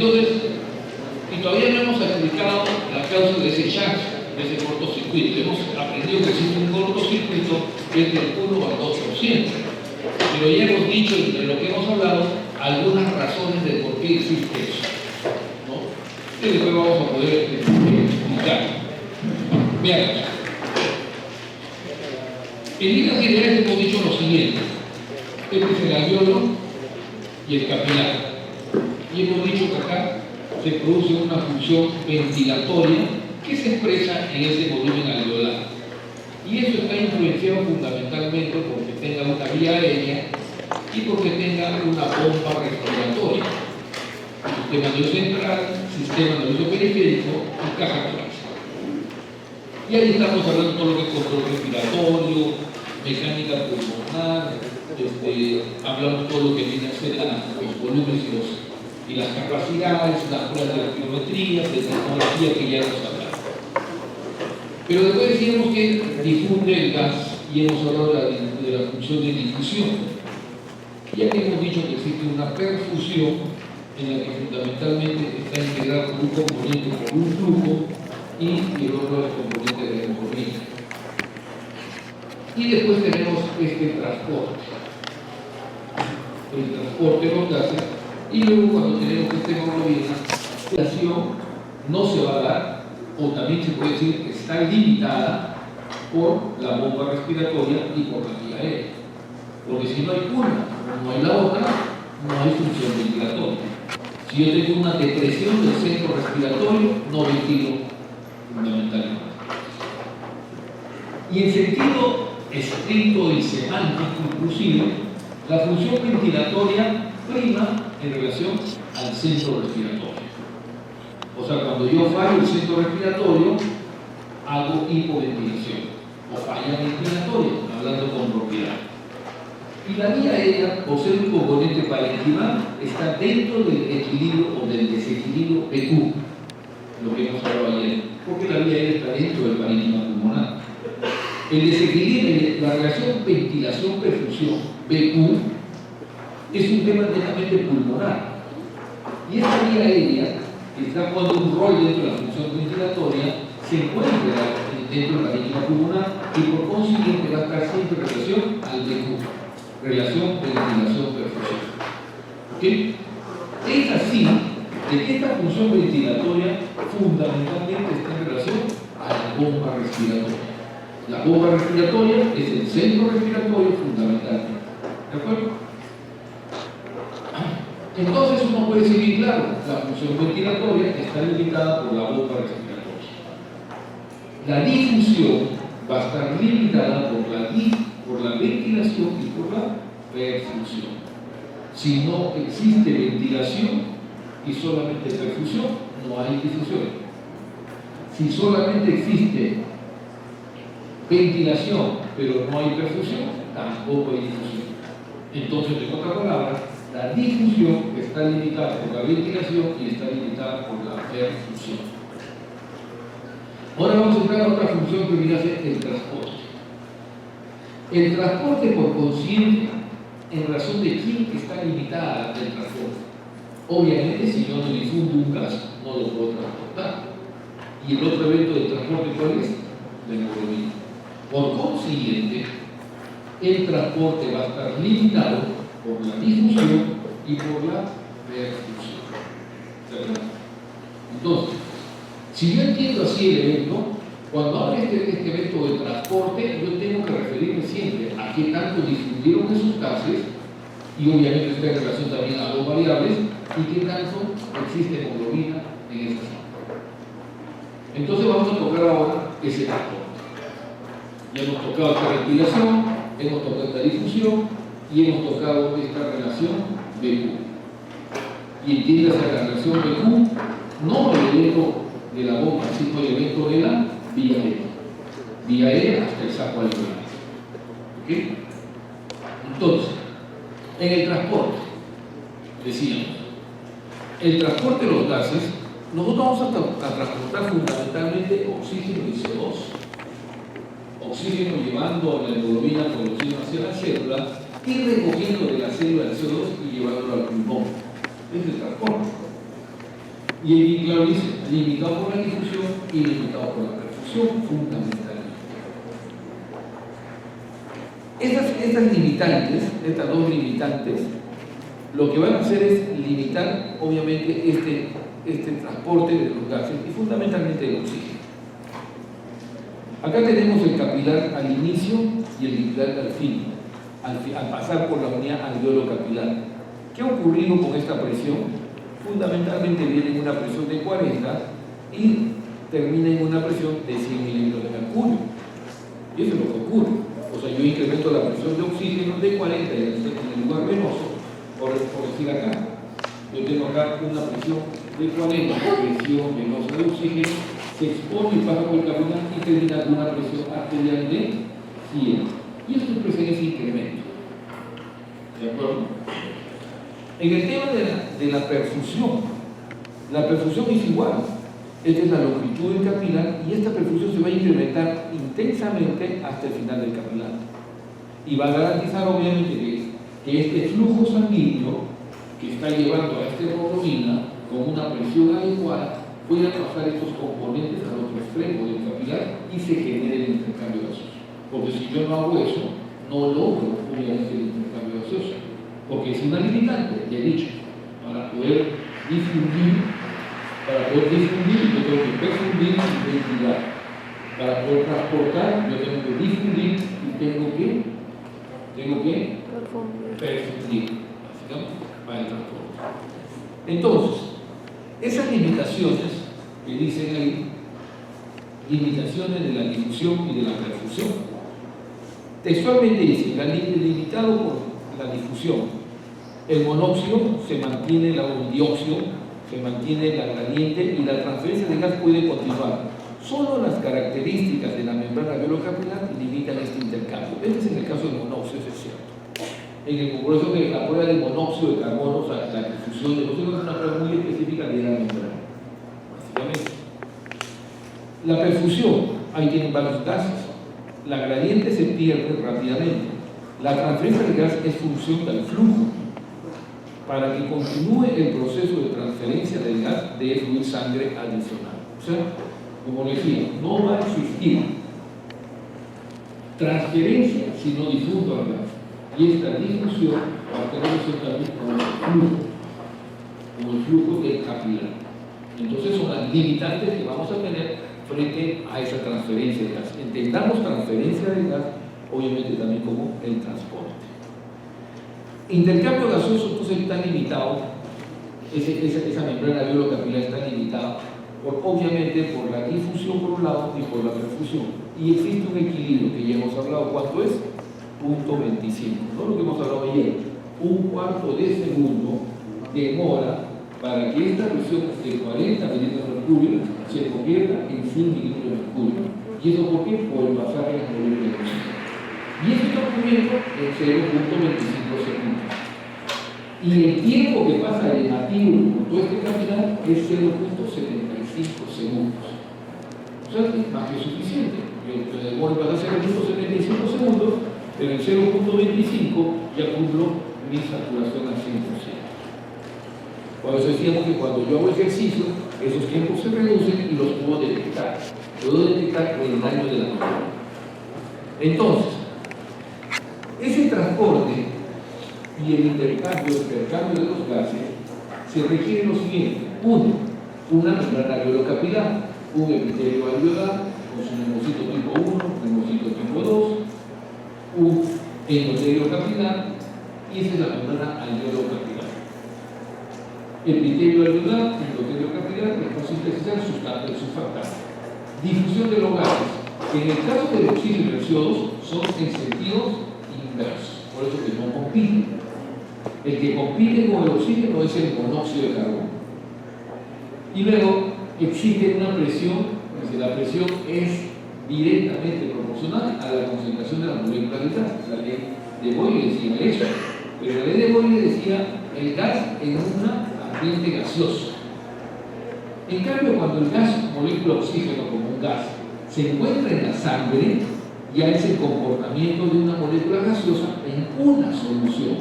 Entonces, y todavía no hemos explicado la causa de ese shock, de ese cortocircuito. Hemos aprendido que existe un cortocircuito que es del 1 al 2%. Pero ya hemos dicho, de lo que hemos hablado, algunas razones de por qué existe eso, ¿no? Y después vamos a poder explicar. Veamos. En líneas generales hemos dicho lo siguiente. Este es el alveolo y el capilar. Y hemos dicho que acá se produce una función ventilatoria que se expresa en ese volumen alveolar. Y eso está influenciado fundamentalmente porque tenga una vía aérea y porque tenga una bomba respiratoria. Sistema nervioso central, sistema nervioso periférico y caja torácica. Y ahí estamos hablando de todo lo que es control respiratorio, mecánica pulmonar, hablamos de todo lo que viene a ser los volúmenes y las capacidades, las pruebas de la geometría, de tecnología que ya hemos hablado. Pero después decíamos que difunde el gas y hemos hablado de la función de difusión. Ya que hemos dicho que existe una perfusión en la que fundamentalmente está integrado un componente por un flujo y el otro es el componente de la corriente. Y después tenemos este transporte. El transporte de los gases. Y luego cuando tenemos esta hemoglobina, la acción no se va a dar, o también se puede decir que está limitada por la bomba respiratoria y por la vía aérea. Porque si no hay una, no hay la otra, no hay función ventilatoria. Si yo tengo una depresión del centro respiratorio, no ventilo fundamentalmente. Y en sentido estricto y semántico inclusive, la función ventilatoria prima en relación al centro respiratorio. O sea, cuando yo fallo el centro respiratorio, hago hipoventilación o falla ventilatoria, hablando con propiedad. Y la vía aérea, por ser un componente parenquimal, está dentro del equilibrio o del desequilibrio PQ, lo que hemos hablado ayer, porque la vía aérea está dentro del parenquima pulmonar. El desequilibrio, la relación ventilación-perfusión PQ, es un tema netamente pulmonar. Y esta vía aérea, que está jugando un rol dentro de la función ventilatoria, se encuentra dentro del parenquima pulmonar y por consiguiente va a estar siempre en relación al PQ. Relación ventilación-perfusión. ¿Okay? Es así de que esta función ventilatoria fundamentalmente está en relación a la bomba respiratoria. La bomba respiratoria es el centro respiratorio fundamentalmente. ¿De acuerdo? Entonces uno puede decir bien claro, la función ventilatoria está limitada por la bomba respiratoria. La difusión va a estar limitada por la ventilación y por la perfusión. Si no existe ventilación y solamente perfusión, no hay difusión. Si solamente existe ventilación, pero no hay perfusión, tampoco hay difusión. Entonces, en otras palabras, la difusión está limitada por la ventilación y está limitada por la perfusión. Ahora vamos a entrar a otra función que viene a ser el transporte. El transporte, por consiguiente, en razón de quién está limitada el transporte. Obviamente, si yo no difundo un gas, no lo puedo transportar. Y el otro evento de transporte, ¿cuál es? La hemoglobina. Por consiguiente, el transporte va a estar limitado por la difusión y por la perfusión. ¿Verdad? Entonces, si yo entiendo así el evento, cuando hablo de este evento de transporte, yo tengo que referirme siempre a qué tanto difundieron esos gases, y obviamente está en relación también a dos variables, y qué tanto existe hemoglobina en esta zona. Entonces vamos a tocar ahora ese transporte. Ya hemos tocado esta respiración, hemos tocado esta difusión y hemos tocado esta relación BQ. Y entiendas a la relación BQ, no el evento de la bomba, sino el evento de la vía aérea. Vía aérea hasta el saco alveolar. ¿Ok? Entonces, en el transporte, decíamos, el transporte de los gases, nosotros vamos a transportar fundamentalmente oxígeno y CO2. Oxígeno llevando a la hemoglobina con el oxígeno hacia la célula y recogiendo de la célula el CO2 y llevándolo al pulmón. Es el transporte. Y ahí, claro, dice, limitado por la difusión y limitado por la perfusión, fundamentalmente. Estas limitantes, estas dos limitantes, lo que van a hacer es limitar, obviamente, este transporte de los gases y fundamentalmente el oxígeno. Acá tenemos el capilar al inicio y el capilar al fin, al pasar por la unidad alveolo-capilar. ¿Qué ha ocurrido con esta presión? Fundamentalmente viene en una presión de 40 y termina en una presión de 100 mililitros de mercurio. Y eso es lo que ocurre. O sea, yo incremento la presión de oxígeno de 40 en el lugar venoso, por decir acá. Yo tengo acá una presión de 40, presión venosa de oxígeno, se expone y pasa por el capilar y termina con una presión arterial de 100. Y esto expresa ese incremento. ¿De acuerdo? En el tema de la perfusión es igual. Esta es la longitud del capilar y esta perfusión se va a incrementar intensamente hasta el final del capilar. Y va a garantizar, obviamente, que este flujo sanguíneo que está llevando a esta hemoglobina con una presión adecuada pueda pasar estos componentes al otro extremo del capilar y se genere el intercambio gaseoso. Porque si yo no hago eso, no logro, obviamente, el intercambio gaseoso. Porque es una limitante, ya he dicho, para poder difundir, yo tengo que perfundir y ventilar. Para poder transportar, yo tengo que difundir y tengo que perfundir, básicamente, para el transporte. Entonces, esas limitaciones que dicen ahí, limitaciones de la difusión y de la perfusión, textualmente dice, limitado por la difusión, el monóxido se mantiene, el dióxido se mantiene la gradiente y la transferencia de gas puede continuar. Solo las características de la membrana alveolo-capilar limitan este intercambio. Este es en el caso del monóxido, eso es cierto. Por eso que la prueba de monóxido de carbono, o sea, la difusión de monóxido es una prueba muy específica de la membrana, básicamente. La perfusión, ahí tienen varios gases. La gradiente se pierde rápidamente. La transferencia de gas es función del flujo. Para que continúe el proceso de transferencia del gas debe fluir sangre adicional. O sea, como decía, no va a existir transferencia si no difundo el gas. Y esta difusión va a tener también como el flujo del capilar. Entonces son las limitantes que vamos a tener frente a esa transferencia de gas. Entendamos transferencia de gas, obviamente también como el transporte. Intercambio gaseoso, entonces está limitado, esa membrana alveolo-capilar está limitada, obviamente por la difusión por un lado y por la perfusión. Y existe un equilibrio que ya hemos hablado, ¿cuánto es? 0.25, no lo que hemos hablado ayer, un cuarto de segundo demora para que esta presión de 40 mililitros de mercurio se convierta en 100 mililitros de mercurio. ¿Y eso por qué? Por el pasaje de las moléculas de oxígeno. Y esto está ocurriendo en 0.25 segundos. Y el tiempo que pasa de nativo por todo este capilar es 0.75 segundos. O sea, es más que suficiente. Yo demoro para 0.75 segundos, pero en 0.25 ya cumplo mi saturación al 100%. Por eso decíamos que cuando yo hago ejercicio, esos tiempos se reducen y los puedo detectar. Puedo detectar el daño de la molécula. Entonces, ese transporte y el intercambio de los gases se requiere lo siguiente: uno, una membrana alveolo-capilar, un epitelio alveolar con su neumocito tipo 1, neumocito tipo 2, un endotelio capilar, y esa es la membrana alveolo-capilar. Epitelio alveolar, endotelio capilar, para sintetizar sustancias surfactantes. Difusión de los gases, que en el caso del oxígeno y el CO2 son en sentidos inversos, por eso que no compiten. El que compite con el oxígeno es el monóxido de carbono. Y luego existe una presión, la presión es directamente proporcional a la concentración de las moléculas de gas. La ley de Boyle decía eso, pero la ley de Boyle decía el gas en un ambiente gaseoso. En cambio, cuando el gas, molécula de oxígeno como un gas, se encuentra en la sangre, ya es el comportamiento de una molécula gaseosa en una solución.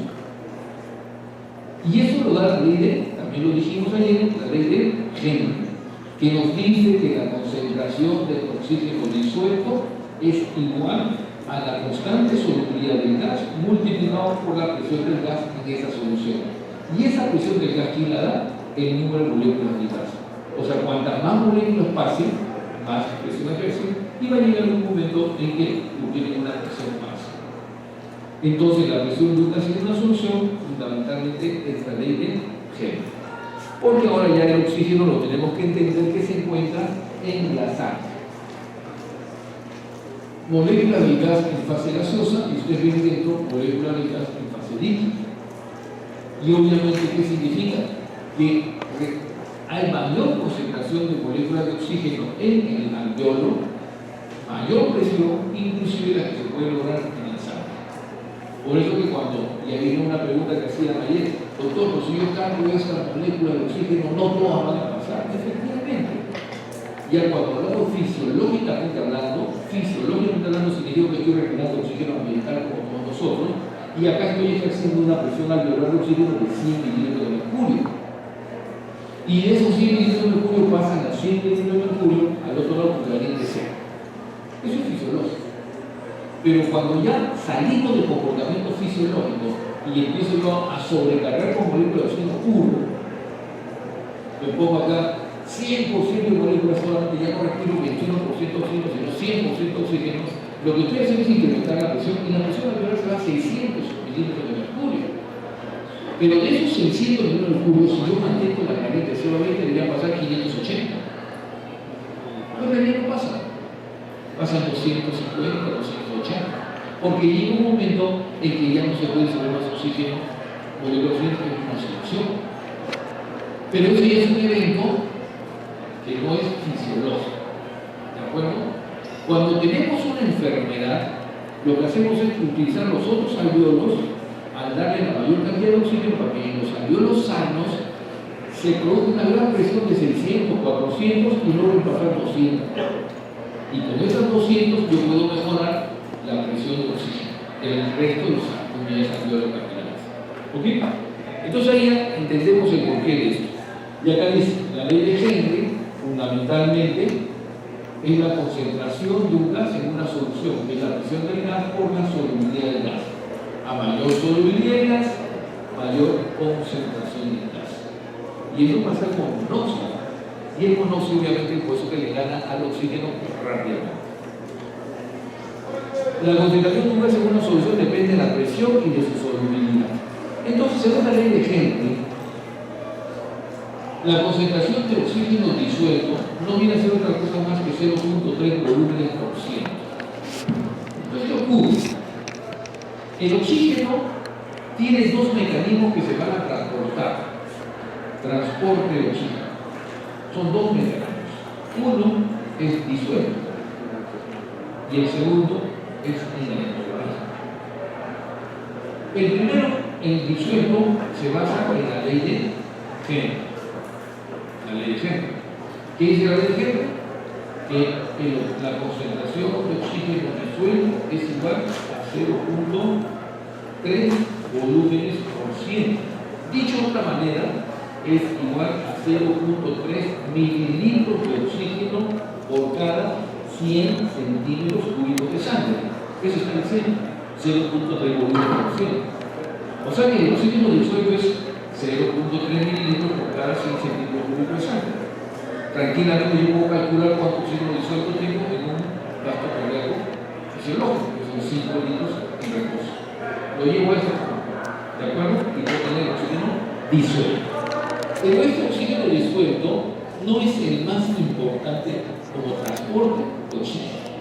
Y eso lo da la ley de, también lo dijimos ayer, la ley de ejemplo, que nos dice que la concentración del oxígeno disuelto es igual a la constante solubilidad del gas multiplicado por la presión del gas en esa solución. Y esa presión del gas, ¿quién la da? El número de moléculas de gas. O sea, cuantas más moléculas pasen, más presión ejercen, y va a llegar un momento en que tienen una presión máxima. Entonces, la presión de un gas en una solución, fundamentalmente, es la ley de Henry. Porque ahora ya el oxígeno lo tenemos que entender que se encuentra en la sangre. Molécula de gas en fase gaseosa, y ustedes ven dentro molécula de gas en fase líquida. Y obviamente, ¿qué significa? Que hay mayor concentración de moléculas de oxígeno en el alveolo, mayor presión, inclusive la que se puede lograr en el sangre. Por eso que cuando, y ahí viene una pregunta que hacía ayer, doctor, pues si yo cambio esta molécula de oxígeno, no todas van a pasar. Efectivamente. Ya cuando hablamos fisiológicamente hablando significa que estoy respirando oxígeno ambiental como todos nosotros, y acá estoy ejerciendo una presión alveolar de oxígeno de 100 mililitros de mercurio. Y de esos 100 mililitros de mercurio pasan a 100 mililitros de mercurio al otro lado porque la línea C. Eso es fisiológico. Pero cuando ya salimos del comportamiento fisiológico y empiezo yo a sobrecargar con moléculas de oxígeno puro, me pongo acá 100% de moléculas solamente, ya no respiro 21% oxígeno, sino 100% oxígeno, lo que estoy haciendo es incrementar la presión, y la presión alveolar se va a 600 mililitros de mercurio. Pero de esos 600 mililitros de mercurio, si yo mantengo la caliente de 0 a 20, debería pasar 580. Pero en realidad no pasa. Pasan 250, 280. Porque llega un momento en que ya no se puede saber más oxígeno, moléculas de oxígeno es una solución. Pero eso ya es un evento que no es fisiológico. ¿De acuerdo? Cuando tenemos una enfermedad, lo que hacemos es utilizar los otros alveolos al darle la mayor cantidad de oxígeno para que en los alveolos sanos se produzca una gran presión de 600, 400 y logren pasar 200. Y con esas 200 yo puedo mejorar la presión de oxígeno del resto de las unidades alveolo-capilares. ¿Ok? Entonces ahí ya entendemos el porqué de esto. Y acá dice, la ley de Henry, fundamentalmente, es la concentración de un gas en una solución, que es la presión del gas por la solubilidad del gas. A mayor solubilidad del gas, mayor concentración del gas. Y eso pasa con monóxido. Y el monóxido, obviamente, por eso que le gana al oxígeno rápidamente. La concentración de un gas en una solución depende de la presión y de su solubilidad. Entonces, según la ley de Henry, la concentración de oxígeno disuelto no viene a ser otra cosa más que 0.3 volúmenes por ciento. Entonces, ¿qué ocurre? El oxígeno tiene dos mecanismos que se van a transportar. Transporte de oxígeno. Son dos mecanismos. Uno es disuelto y el segundo es inercial. El primero, el disuelto, se basa en la ley de Henry. La ley de Henry. ¿Qué dice la ley de Henry? Que la concentración de oxígeno disuelto es igual a 0.3 volúmenes por ciento. Dicho de otra manera, es igual a 0.3 mililitros de oxígeno por cada 100 centímetros cúbicos de sangre. Eso está diciendo 0.3 volúmenes por ciento. O sea que el oxígeno disuelto es 0.3 mililitros por cada 100 centímetros cúbicos de sangre. Tranquilamente yo puedo calcular cuánto oxígeno disuelto tengo en un gasto cardíaco fisiológico, que son 5 litros en reposo. Lo llevo a ese punto, ¿de acuerdo? Y puedo tener oxígeno disuelto. Pero este oxígeno disuelto no es el más importante como transporte de oxígeno,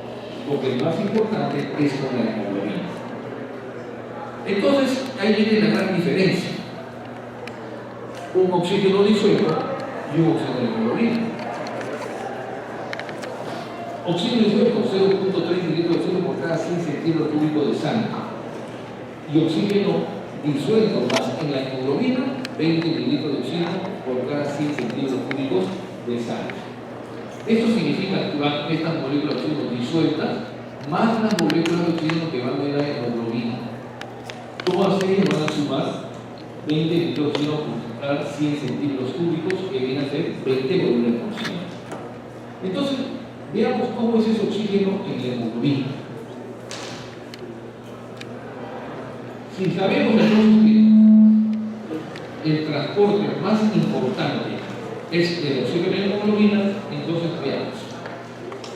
porque el más importante es con la hemoglobina. Entonces, ahí viene la gran diferencia. Un oxígeno disuelto y un oxígeno de hemoglobina. Oxígeno disuelto, 0.3 mililitros de oxígeno por cada 100 centímetros cúbicos de sangre. Y oxígeno disuelto más en la hemoglobina, 20 mililitros de oxígeno por cada 100 centímetros cúbicos de sangre. Esto significa que estas moléculas de oxígeno disueltas más las moléculas de oxígeno que van a la hemoglobina. Todas ellas van a sumar 20 litros de oxígeno por cada 100 centímetros cúbicos, que viene a ser 20 volúmenes por segundo. Entonces, veamos cómo es ese oxígeno en la hemoglobina. Si sabemos entonces que el transporte más importante es el oxígeno en la hemoglobina, entonces veamos.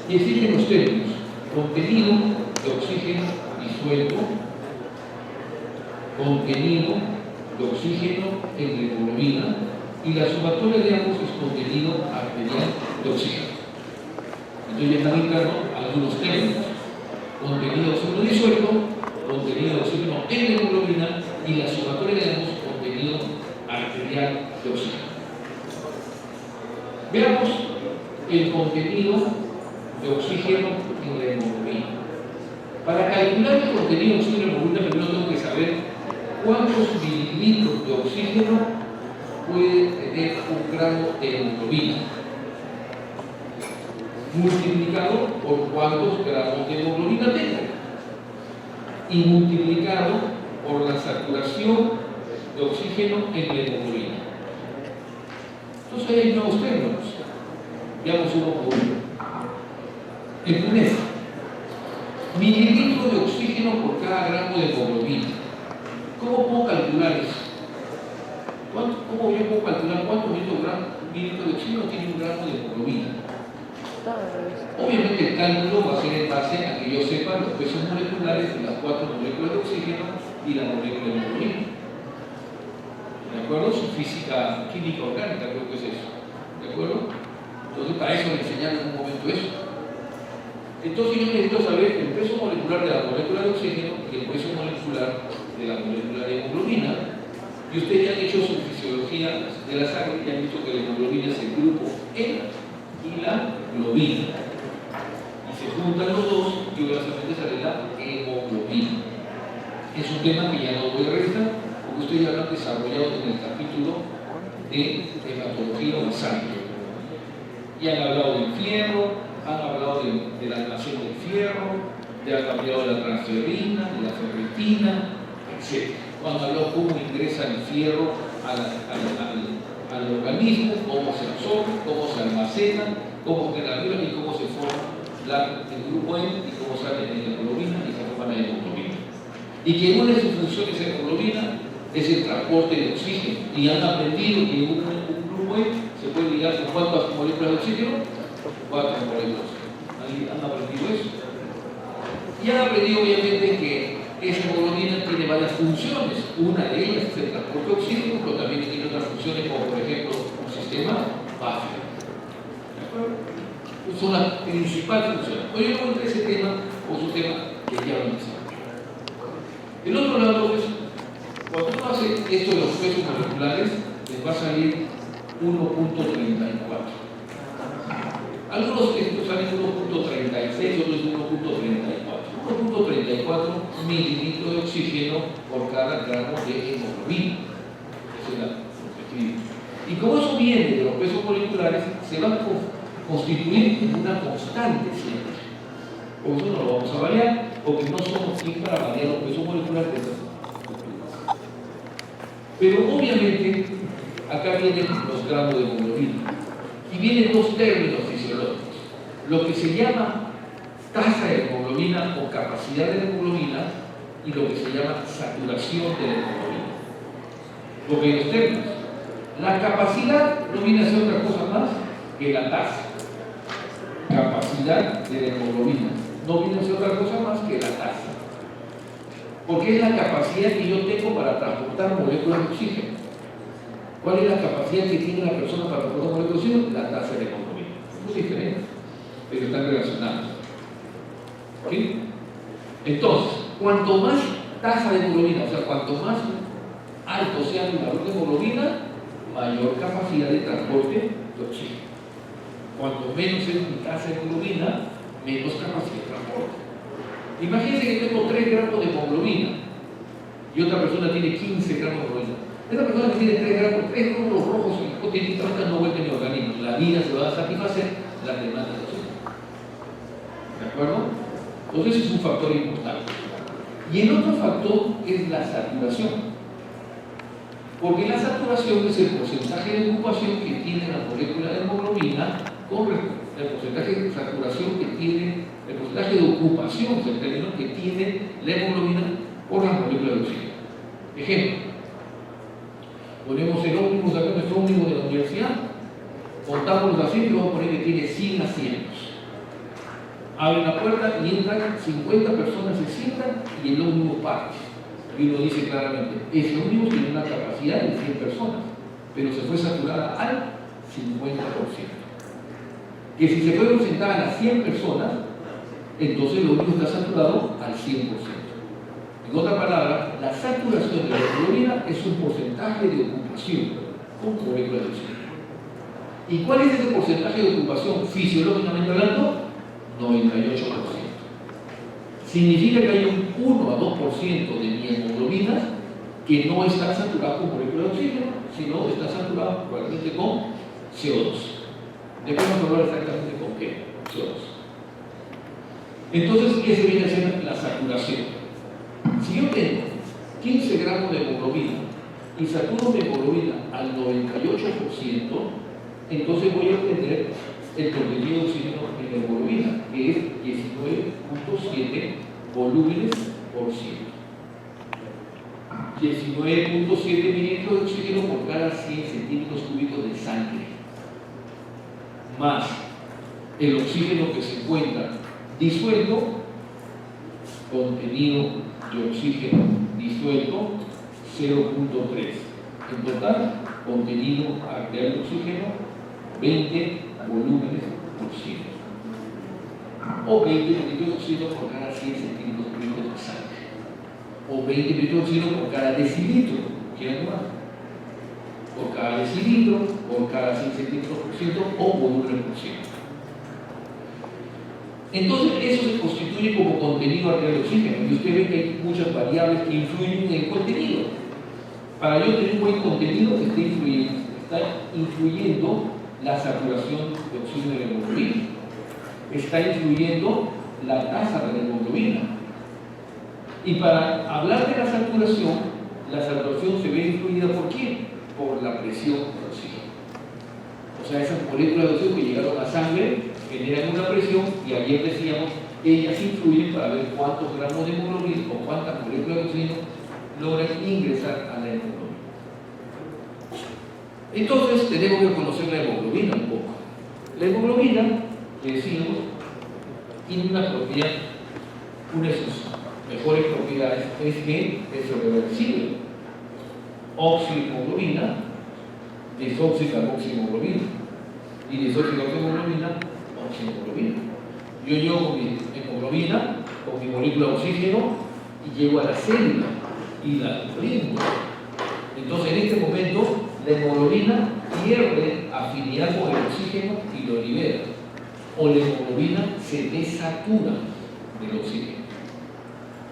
Y existen los términos: contenido de oxígeno disuelto, contenido de oxígeno en la hemoglobina, y la sumatoria de ambos es contenido arterial de oxígeno. Entonces ya están entrando algunos términos: contenido de oxígeno disuelto, contenido de oxígeno en la hemoglobina, y la sumatoria de ambos contenido arterial de oxígeno. Veamos el contenido de oxígeno en la hemoglobina. Para calcular el contenido de oxígeno en la hemoglobina, primero tengo que saber cuántos mililitros de oxígeno puede tener un gramo de hemoglobina, multiplicado por cuántos gramos de hemoglobina tengo, y multiplicado por la saturación de oxígeno en la hemoglobina. Entonces hay nuevos términos. Veamos uno por uno. El primero: mililitro de oxígeno por cada gramo de hemoglobina. ¿Cómo puedo calcular eso? ¿Cómo yo puedo calcular cuántos mililitros de oxígeno tiene un gramo de hemoglobina? Obviamente el cálculo va a ser en base a que yo sepa los pesos moleculares de las 4 moléculas de oxígeno y la molécula de hemoglobina. ¿De acuerdo? Su física química orgánica, creo que es eso. ¿De acuerdo? Entonces, para eso le enseñaron en un momento eso. Entonces, yo necesito saber el peso molecular de la molécula de oxígeno y el peso molecular de la molécula de hemoglobina. Y ustedes ya han hecho su fisiología de la sangre y han visto que la hemoglobina es el grupo E y la globina. Y se juntan los dos y obviamente sale la hemoglobina. Es un tema que ya no voy a revisar, porque ustedes ya lo han desarrollado en el capítulo de hematología o sangre. Y han hablado del fierro, han hablado de la relación del fierro, han hablado de la transferrina, de la ferritina, etc. Han hablado cómo ingresa el fierro al organismo, cómo se absorbe, cómo se almacena, cómo genera vida y cómo se forma el grupo E y cómo sale en la hemoglobina y se forma la hemoglobina. Y que una de sus funciones en la hemoglobina es el transporte de oxígeno. Y han aprendido que un grupo E se puede ligar con cuántas moléculas de oxígeno, 4 moléculas. Han aprendido eso. Y han aprendido obviamente que esa hemoglobina tiene varias funciones. Una de ellas es el transporte de oxígeno, pero también tiene otras funciones como por ejemplo un sistema básico. ¿De acuerdo? Son las principales funciones. Hoy yo no entré ese tema o su tema que ya lo mencioné. El otro lado es, cuando uno hace esto de los pesos moleculares, les va a salir 1.34. Algunos textos salen 1.36, otros 1.34. 1.34 mililitros de oxígeno por cada gramo de hemoglobina. Esa es la perspectiva. Y como eso viene de los pesos moleculares, se va a constituir en una constante siempre. Por eso no lo vamos a variar, porque no somos quien para variar los pesos moleculares de esas estructuras. Pero obviamente, acá vienen los gramos de hemoglobina. Y vienen dos términos fisiológicos. Lo que se llama tasa de hemoglobina o capacidad de la hemoglobina y lo que se llama saturación de la hemoglobina. Porque en los términos, la capacidad no viene a ser otra cosa más que la tasa. Capacidad de la hemoglobina no viene a ser otra cosa más que la tasa. Porque es la capacidad que yo tengo para transportar moléculas de oxígeno. ¿Cuál es la capacidad que tiene la persona para transportar moléculas de oxígeno? La tasa de hemoglobina. Es muy diferente, pero están relacionados. ¿Okay? Entonces, cuanto más tasa de hemoglobina, o sea, cuanto más alto sea el valor de hemoglobina, mayor capacidad de transporte de oxígeno. Cuanto menos es mi tasa de hemoglobina, menos capacidad de transporte. Imagínense que tengo 3 gramos de hemoglobina y otra persona tiene 15 gramos de hemoglobina. Esta persona que tiene 3 gramos, 3 glóbulos rojos hipotéticamente no vuelven mi organismo. La vida se va a satisfacer las demandas de oxígeno. ¿De acuerdo? Entonces es un factor importante. Y el otro factor es la saturación. Porque la saturación es el porcentaje de ocupación que tiene la molécula de hemoglobina con el porcentaje de saturación que tiene, el porcentaje de ocupación, el término que tiene la hemoglobina por las moléculas de oxígeno. Ejemplo, ponemos el ómnibus acá, nuestro ómnibus de la universidad, contamos los asientos y vamos a poner que tiene 100 asientos. Abren la puerta y entran 50 personas, se sientan y el ómnibus parte. Y uno dice claramente, ese ómnibus tiene una capacidad de 100 personas, pero se fue saturada al 50%. Que si se fueron sentadas las 100 personas, entonces el ómnibus está saturado al 100%. En otras palabras, la saturación de la hemoglobina es un porcentaje de ocupación con moléculas de oxígeno. ¿Y cuál es ese porcentaje de ocupación fisiológicamente hablando? 98%. Significa que hay un 1 a 2% de mi hemoglobina que no está saturada con moléculas de oxígeno, sino está saturada probablemente con CO2. Después vamos a hablar exactamente con qué, CO2. Entonces, ¿qué se viene a ser la saturación? Si yo tengo 15 gramos de hemoglobina y saturo mi hemoglobina al 98%, entonces voy a obtener el contenido de oxígeno en la hemoglobina, que es 19.7 volúmenes por ciento. 19.7 mililitros de oxígeno por cada 100 centímetros cúbicos de sangre, más el oxígeno que se encuentra disuelto, contenido de oxígeno disuelto 0.3. En total, contenido arterial de oxígeno 20 volúmenes por ciento, o 20 mililitros de oxígeno por cada 100 centímetros cúbicos de sangre, o 20 mililitros de oxígeno por cada decilitro, ¿quieren más? Por cada decilitro, por cada 100 centímetros por ciento o volumen por ciento. Entonces, eso se constituye como contenido arterial de oxígeno, y usted ve que hay muchas variables que influyen en el contenido. Para yo tener un buen contenido, está influyendo la saturación de oxígeno de la hemoglobina, está influyendo la tasa de la hemoglobina. Y para hablar de la saturación se ve influida ¿por quién? Por la presión de oxígeno. O sea, esas moléculas de oxígeno que llegaron a la sangre generan una presión, y ayer decíamos, ellas influyen para ver cuántos gramos de hemoglobina o cuántas moléculas de oxígeno logran ingresar a la hemoglobina. Entonces tenemos que conocer la hemoglobina un poco. La hemoglobina, que decimos, tiene una propiedad, una de sus mejores propiedades es que es irreversible. Oxihemoglobina, desoxicarboxihemoglobina, y desoxicarboxihemoglobina, oxihemoglobina. Yo llevo con mi hemoglobina, con mi molécula de oxígeno, y llego a la célula y la imprimo. Entonces, en este momento, la hemoglobina pierde afinidad con el oxígeno y lo libera, o la hemoglobina se desatura del oxígeno.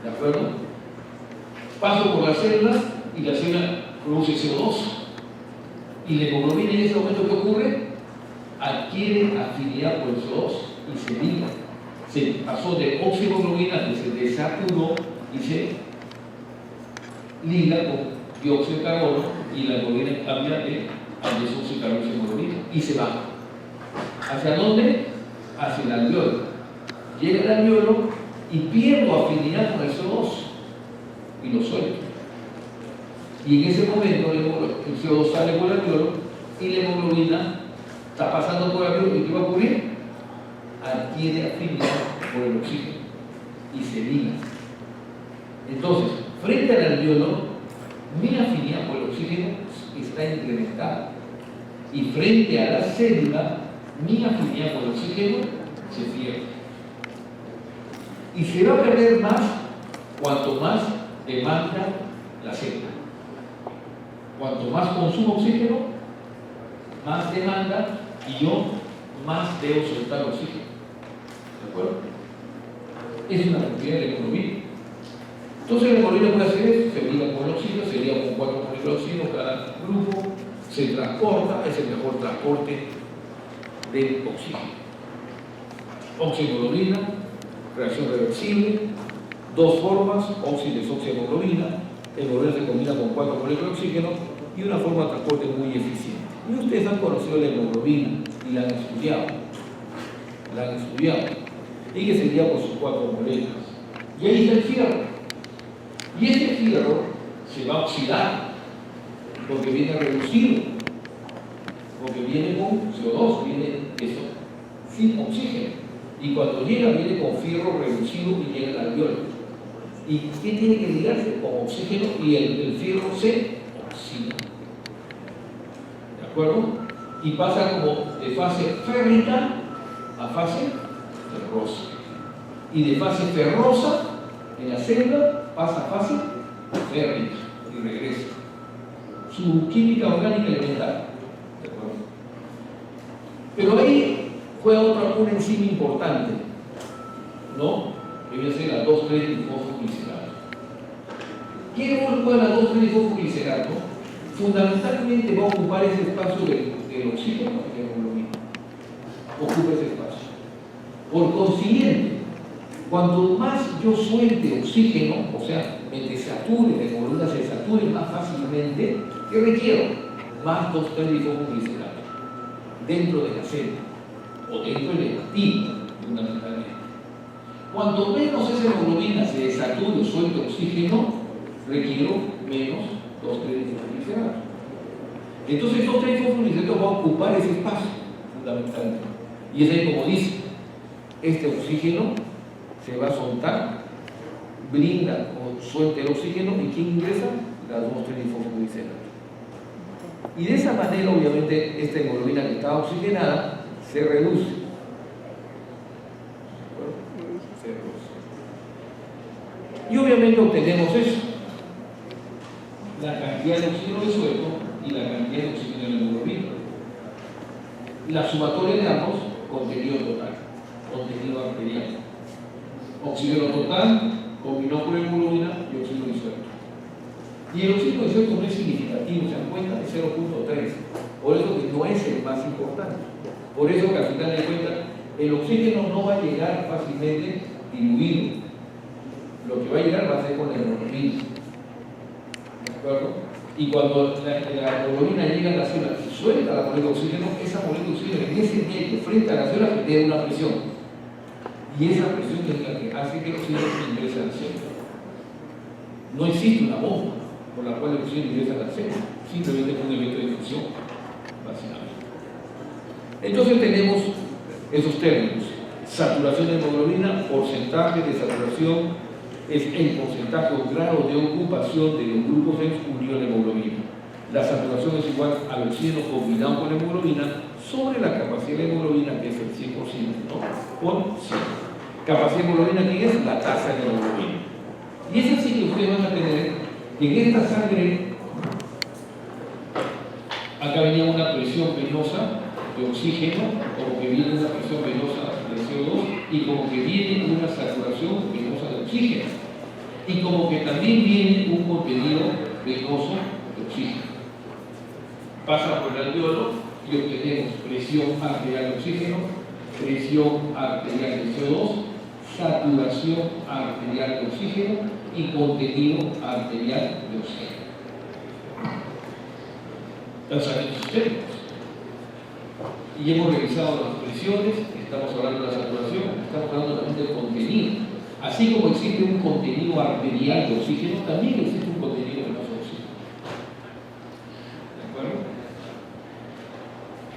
¿De acuerdo? Paso por las células y la célula produce CO2, y la hemoglobina en ese momento, ¿qué ocurre? Adquiere afinidad por el CO2 y se liga. Se pasó de oxihemoglobina, que se desaturó, y se liga con dióxido de carbono, y la hemoglobina cambia al desoxicarboxihemoglobina y se va. ¿Hacia dónde? Hacia el alveolo. Llega al alveolo y pierdo afinidad con el CO2 y lo suelto. Y en ese momento el CO2 sale por el alveolo y la hemoglobina está pasando por el alveolo, y ¿qué va a ocurrir? Adquiere afinidad por el oxígeno y se liga. Entonces, frente al alveolo, mi afinidad por el oxígeno está incrementada, y frente a la célula, mi afinidad por el oxígeno se pierde. Y se va a perder más cuanto más demanda la célula. Cuanto más consumo oxígeno, más demanda, y yo más debo soltar oxígeno. ¿De acuerdo? Es una propiedad de la hemoglobina. Entonces la hemoglobina puede hacer eso, se liga con el oxígeno, se liga con 4 moléculas de oxígeno cada grupo, se transporta, es el mejor transporte del oxígeno. Oxihemoglobina, reacción reversible, dos formas, oxi-desoxihemoglobina, hemoglobina se combina con 4 moléculas de oxígeno y una forma de transporte muy eficiente. Y ustedes han conocido la hemoglobina y la han estudiado. Y que sería por sus 4 moléculas. Y ahí está el fierro. Y este fierro se va a oxidar porque viene reducido, porque viene con CO2, viene eso, sin oxígeno. Y cuando llega, viene con fierro reducido y llega al alveolo. ¿Y qué tiene que ligarse? Con oxígeno y el fierro se oxida. ¿De acuerdo? Y pasa como de fase férrica a fase ferrosa. Y de fase ferrosa en la célula pasa a fase férrica y regresa. Su química orgánica elemental. ¿De acuerdo? Pero ahí juega una enzima importante, ¿no? Que viene a ser la 2,3-difosfoglicerato. ¿Qué rol juega la 2,3-difosfoglicerato? Fundamentalmente va a ocupar ese espacio del oxígeno y la hemoglobina. Ocupa ese espacio. Por consiguiente, cuanto más yo suelte oxígeno, o sea, me desature, la hemoglobina se desature más fácilmente, ¿qué requiero? Más 2,3-difosfoglicerato dentro de la célula o dentro del hepatito, fundamentalmente. Cuanto menos esa hemoglobina se desature o suelte oxígeno, requiero menos 2,3-difosfoglicerato. Entonces, 2,3-difosfoglicerato va a ocupar ese espacio, fundamentalmente. Y es ahí como dice, este oxígeno se va a soltar, brinda o suelta el oxígeno, ¿y quién ingresa? La 2,3-difosfoglicerato. Y de esa manera, obviamente, esta hemoglobina que está oxigenada se reduce. Y obviamente obtenemos eso, la cantidad de oxígeno disuelto y la cantidad de oxígeno en la hemoglobina. La sumatoria de ambos, contenido total, contenido arterial. Oxígeno total combinado con hemoglobina y oxígeno disuelto. Y el oxígeno disuelto no es significativo, se dan cuenta, es 0,3. Por eso que no es el más importante. Por eso que al final de cuentas, el oxígeno no va a llegar fácilmente diluido. Lo que va a llegar va a ser con la hemoglobina. ¿De acuerdo? Y cuando la hemoglobina llega a la célula y suelta la molécula de oxígeno, esa molécula de oxígeno en ese medio, frente a la célula, genera una presión. Y esa presión es la que hace que el oxígeno ingrese a la célula. No existe una bomba por la cual el oxígeno ingresa a la célula. Simplemente es un evento de fusión, básicamente. Entonces tenemos esos términos. Saturación de hemoglobina, porcentaje de saturación, es el porcentaje o grado de ocupación de los grupos en unión de hemoglobina. La saturación es igual al oxígeno combinado con la hemoglobina sobre la capacidad de hemoglobina, que es el 100%, ¿no? Por 100. Capacidad de hemoglobina, ¿qué es? La tasa de hemoglobina. Y es así que ustedes van a tener que en esta sangre, acá venía una presión venosa de oxígeno, como que viene una presión venosa de CO2, y como que viene una saturación venosa de oxígeno, y como que también viene un contenido venoso de oxígeno. Pasa por el alveolo y obtenemos presión arterial de oxígeno, presión arterial de CO2, saturación arterial de oxígeno y contenido arterial de oxígeno. Están saliendo sus términos. Y hemos revisado las presiones, estamos hablando de la saturación, estamos hablando también del contenido. Así como existe un contenido arterial de oxígeno, también existe un contenido venoso de oxígeno. ¿De acuerdo?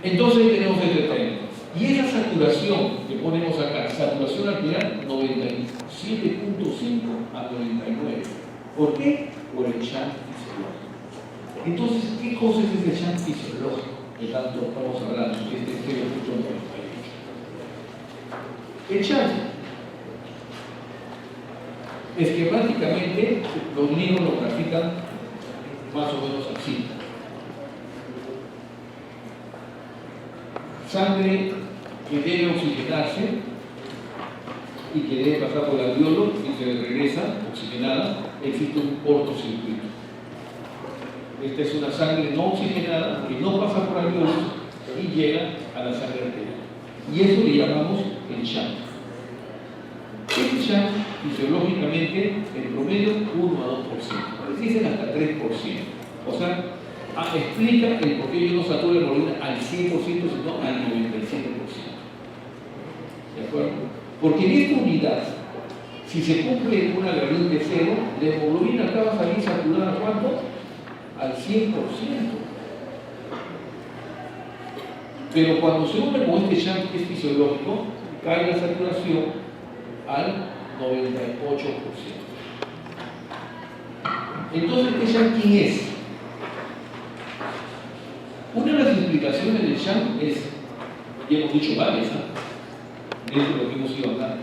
Entonces tenemos este término. Y esa saturación que ponemos acá, saturación arterial 97.5 a 99. ¿Por qué? Por el chant fisiológico. Entonces, ¿qué cosa es ese chant fisiológico que tanto estamos hablando? El chant es que prácticamente los libros lo grafican más o menos así. Sangre que debe oxigenarse y que debe pasar por el alveolo y se regresa oxigenada, existe un cortocircuito. Esta es una sangre no oxigenada que no pasa por alveolos y llega a la sangre arterial. Y eso le llamamos el chant. Este chant, fisiológicamente, en promedio, 1 a 2%. dicen hasta 3%. O sea, explica el por qué yo no saturo la hemoglobina al 100%, sino al 97%. ¿De acuerdo? Porque en esta unidad, si se cumple una gradiente cero, la hemoglobina acá va a salir saturada, ¿cuánto? Al 100%. Pero cuando se une con este shunt que es fisiológico, cae la saturación al 98%. Entonces, ¿este shunt quién es? Una de las explicaciones del shunt es, y hemos dicho varias, dentro de lo que hemos ido hablando.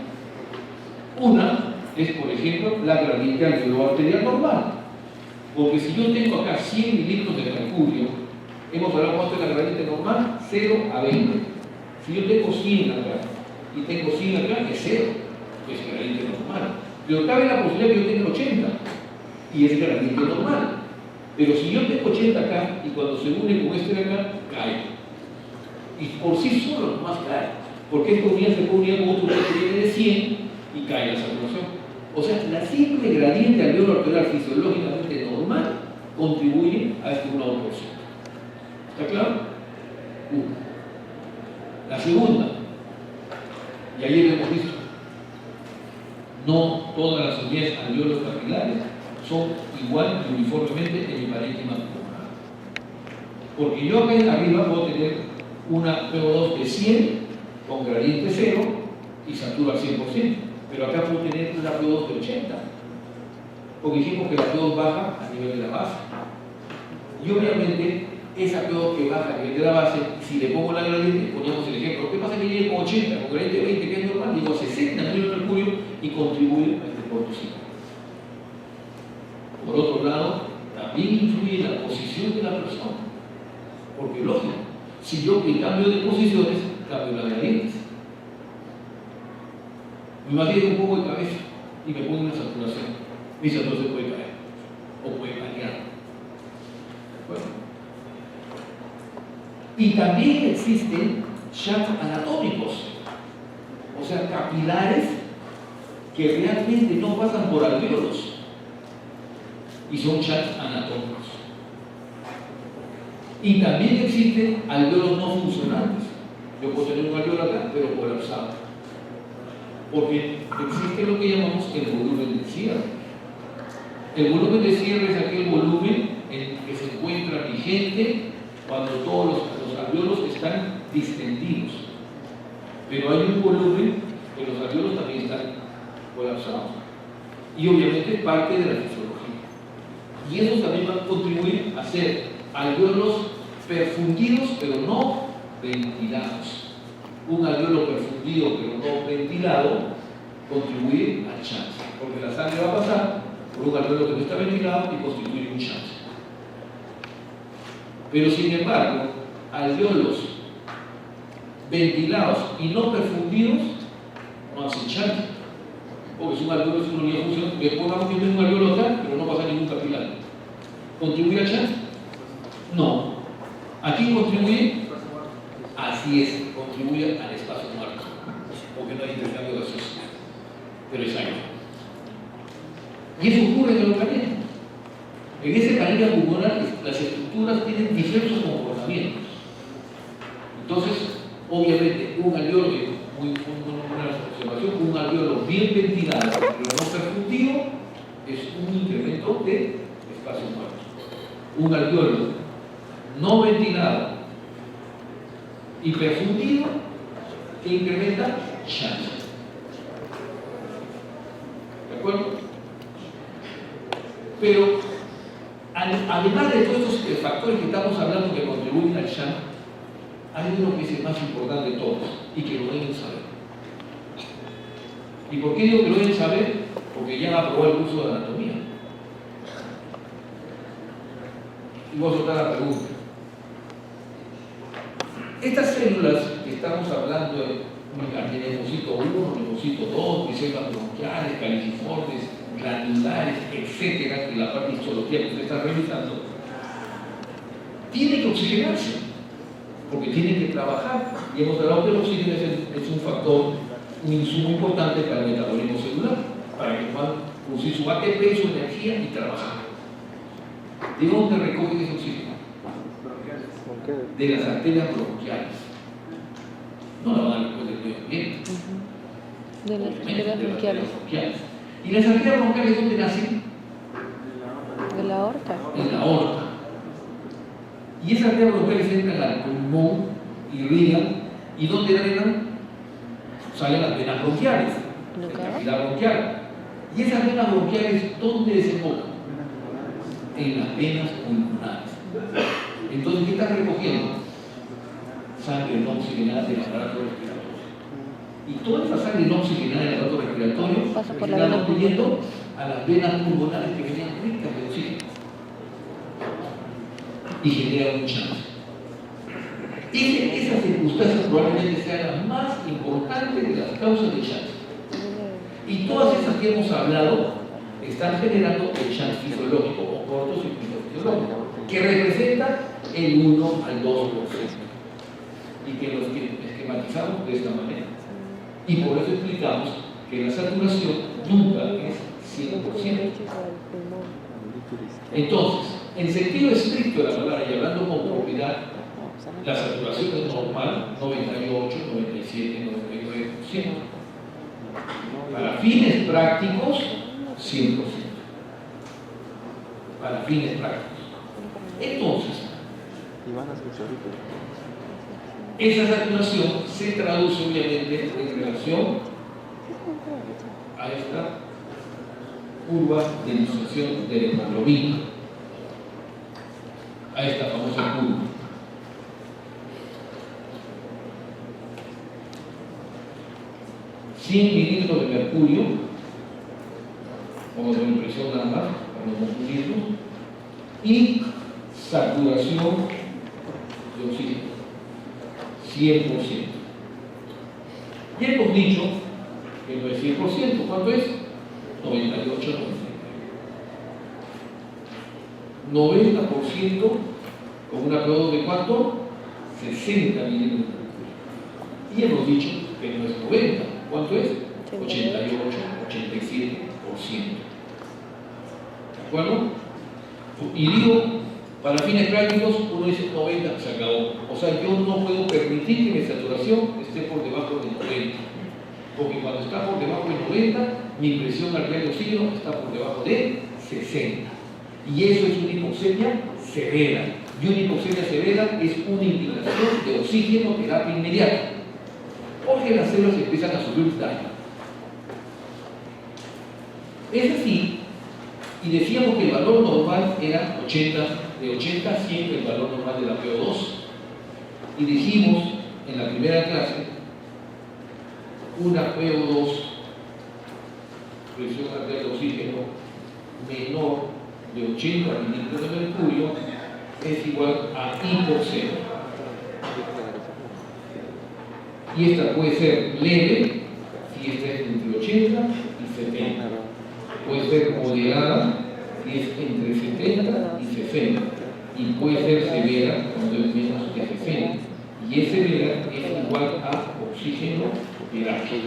Una es, por ejemplo, la gradiente alveolar arterial normal. Porque si yo tengo acá 100 mililitros de mercurio, hemos hablado cuánto es la gradiente normal, 0 a 20. Si yo tengo 100 acá y tengo 100 acá, es 0, es gradiente normal. Pero cabe la posibilidad que yo tenga 80 y es gradiente normal. Pero si yo tengo 80 acá y cuando se une con este de acá, cae. Y por sí solo nomás cae. Porque esta unidad se puede unir con otro que viene de 100 y cae la saturación. O sea, la simple gradiente alveolar arterial fisiológicamente normal contribuye a este 1 a 2%. ¿Está claro? La segunda, y ayer hemos visto, no todas las unidades alveolos capilares son igual y uniformemente en el parénquima pulmonar. Porque yo acá arriba puedo tener una PO2 de 100 con gradiente 0 y satura al 100%, pero acá puedo tener una PO2 de 80, porque dijimos que la PO2 baja a nivel de la base. Y obviamente, esa PO2 que baja a nivel de la base, si le pongo la gradiente, poníamos el ejemplo, ¿qué pasa que llegue con 80, con gradiente 20, que es normal? Digo a 60 mililitros de mercurio y contribuye a este cortocircuito. Por otro lado, también influye la posición de la persona, porque lógico, si yo que cambio de posiciones, cambio las gradientes. Me imagino un poco de cabeza y me pongo una saturación. Mi saturación puede caer o puede variar. Bueno. Y también existen shunts anatómicos, o sea, capilares que realmente no pasan por alvéolos y son shunts anatómicos. Y también existen alvéolos no funcionantes. Yo puedo tener un alvéolo acá, pero colapsado. Porque existe lo que llamamos el volumen de cierre. El volumen de cierre es aquel volumen en el que se encuentra vigente cuando todos los alvéolos están distendidos. Pero hay un volumen que los alvéolos también están colapsados. Y obviamente es parte de la fisiología. Y eso también va a contribuir a ser alvéolos perfundidos, pero no ventilados. Un alvéolo perfundido, pero no ventilado, contribuye al chance. Porque la sangre va a pasar por un alvéolo que no está ventilado y constituye un chance. Pero sin embargo, alvéolos ventilados y no perfundidos no hacen chance. Porque si un alvéolo es una unidad de función, que pongamos que tengo un alvéolo acá, pero no pasa ningún capilar. ¿Contribuye al chance? No. ¿A quién contribuye? Así es, contribuye al espacio muerto, porque no hay intercambio gaseoso, pero es aire. Y eso ocurre en el organismo. En ese parénquima pulmonar las estructuras tienen diversos comportamientos. Entonces, obviamente, un alvéolo, una observación, un alvéolo bien ventilado, pero no perfundido, es un incremento de espacio muerto. Un alvéolo no ventilado y perfundido que incrementa chance. ¿De acuerdo? Pero además de todos estos factores que estamos hablando que contribuyen al shunt, hay uno que es el más importante de todos y que lo deben saber. ¿Y por qué digo que lo deben saber? Porque ya aprobó el curso de anatomía. Y voy a soltar la pregunta. Estas células que estamos hablando de linfocito 1, linfocito 2, células bronquiales, caliciformes, glandulares, etcétera, que la parte de histología que usted está revisando, tienen que oxigenarse, porque tienen que trabajar. Y hemos hablado que el oxígeno es un factor, un insumo importante para el metabolismo celular, para que puedan producir su ATP, su energía y trabajar. ¿De dónde recogen ese oxígeno? De las arterias bronquiales. No la van a recoger del medio ambiente. De las arterias bronquiales. ¿Y las arterias bronquiales dónde nacen? De la aorta. En la aorta. Y esas arterias bronquiales entran al pulmón, irrigan, ¿y dónde drenan? Salen las venas bronquiales, la cavidad bronquial. ¿Y esas venas bronquiales dónde desembocan? En las venas pulmonares. Entonces, ¿qué están recogiendo? Sangre no oxigenada del aparato respiratorio. Y toda esa sangre no oxigenada del aparato respiratorio pasa por la está vena yendo a las venas pulmonares que venían ricas de oxígeno y generan un chance. Esas circunstancias probablemente sean las más importantes de las causas de chance. Y todas esas que hemos hablado están generando el chance fisiológico o cortocircuito fisiológico, que representa el 1 al 2%. Y que los esquematizamos de esta manera. Y por eso explicamos que la saturación nunca es 100%. Entonces, en sentido estricto de la palabra y hablando con propiedad, la saturación es normal, 98, 97, 99%. Para fines prácticos, 100%. Para fines prácticos. Entonces, esa saturación se traduce obviamente en relación a esta curva de disociación de la hemoglobina, a esta famosa curva. $100 ml de mercurio, vamos a ver presión nada más, para no confundirnos, y saturación de oxígeno, 100%. Y hemos dicho que no es 100%, ¿cuánto es? 98, 90% con una PO2 de ¿cuánto? 60 milímetros de mercurio. Y hemos dicho que no es 90, ¿cuánto es? 88, 87%. ¿De acuerdo? Y digo, para fines prácticos, uno dice 90, se acabó. O sea, yo no puedo permitir que mi saturación esté por debajo de 90. Porque cuando está por debajo de 90, mi presión arterial de oxígeno está por debajo de 60. Y eso es una hipoxemia severa. Y una hipoxemia severa es una indicación de oxígeno terapia inmediata. Porque las células empiezan a sufrir daño. Es así, y decíamos que el valor normal era 80, de 80 a 100 el valor normal de la PO2. Y dijimos en la primera clase, una PO2, presión arterial de oxígeno, menor de 80 milímetros de mercurio, es igual a hipoxemia. Y esta puede ser leve, si esta es entre 80 y 70. Puede ser moderada, si es entre 70 y 60. Y puede ser severa, cuando es menos de 60. Y es severa es igual a oxígeno terapia.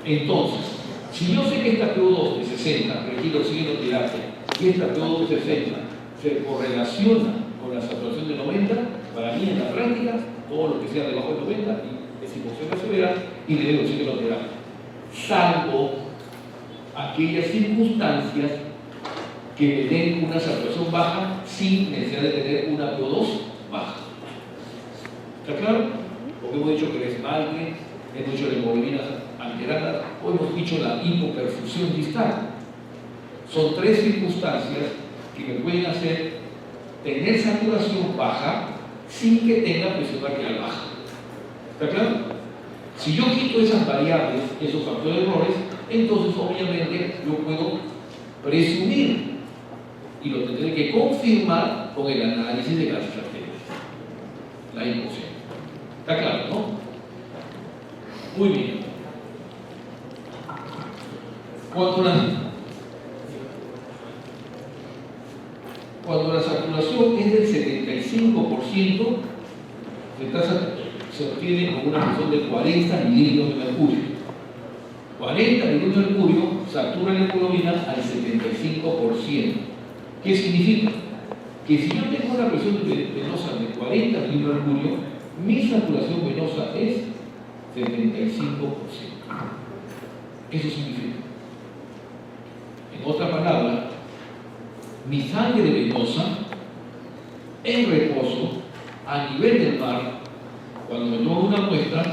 Entonces, si yo sé que esta PO2 de 60 requiere oxígeno terapia y esta PO2 de 60 se correlaciona con la saturación de 90, para mí en la práctica, todo lo que sea debajo de 90 es hipoxemia severa y le debo oxígeno terapia. Salvo aquellas circunstancias que me den una saturación baja sin necesidad de tener una PO2 baja. ¿Está claro? Porque hemos dicho que el esmalte, hemos dicho la hemoglobina alterada, o hemos dicho la hipoperfusión distal. Son tres circunstancias que me pueden hacer tener saturación baja sin que tenga presión arterial baja. ¿Está claro? Si yo quito esas variables, esos factores de errores, entonces obviamente yo puedo presumir y lo tendré que confirmar con el análisis de gases arteriales. La hipoxemia. ¿Está claro, no? Muy bien. Cuando la saturación es del 75%, se obtiene con una presión de 40 milímetros de mercurio. 40 milímetros de mercurio satura la hemoglobina al 75%. ¿Qué significa? Que si yo tengo una presión venosa de 40 milímetros de mercurio, mi saturación venosa es 75%. Eso significa. En otra palabra, mi sangre venosa en reposo a nivel del mar, cuando me tomo una muestra,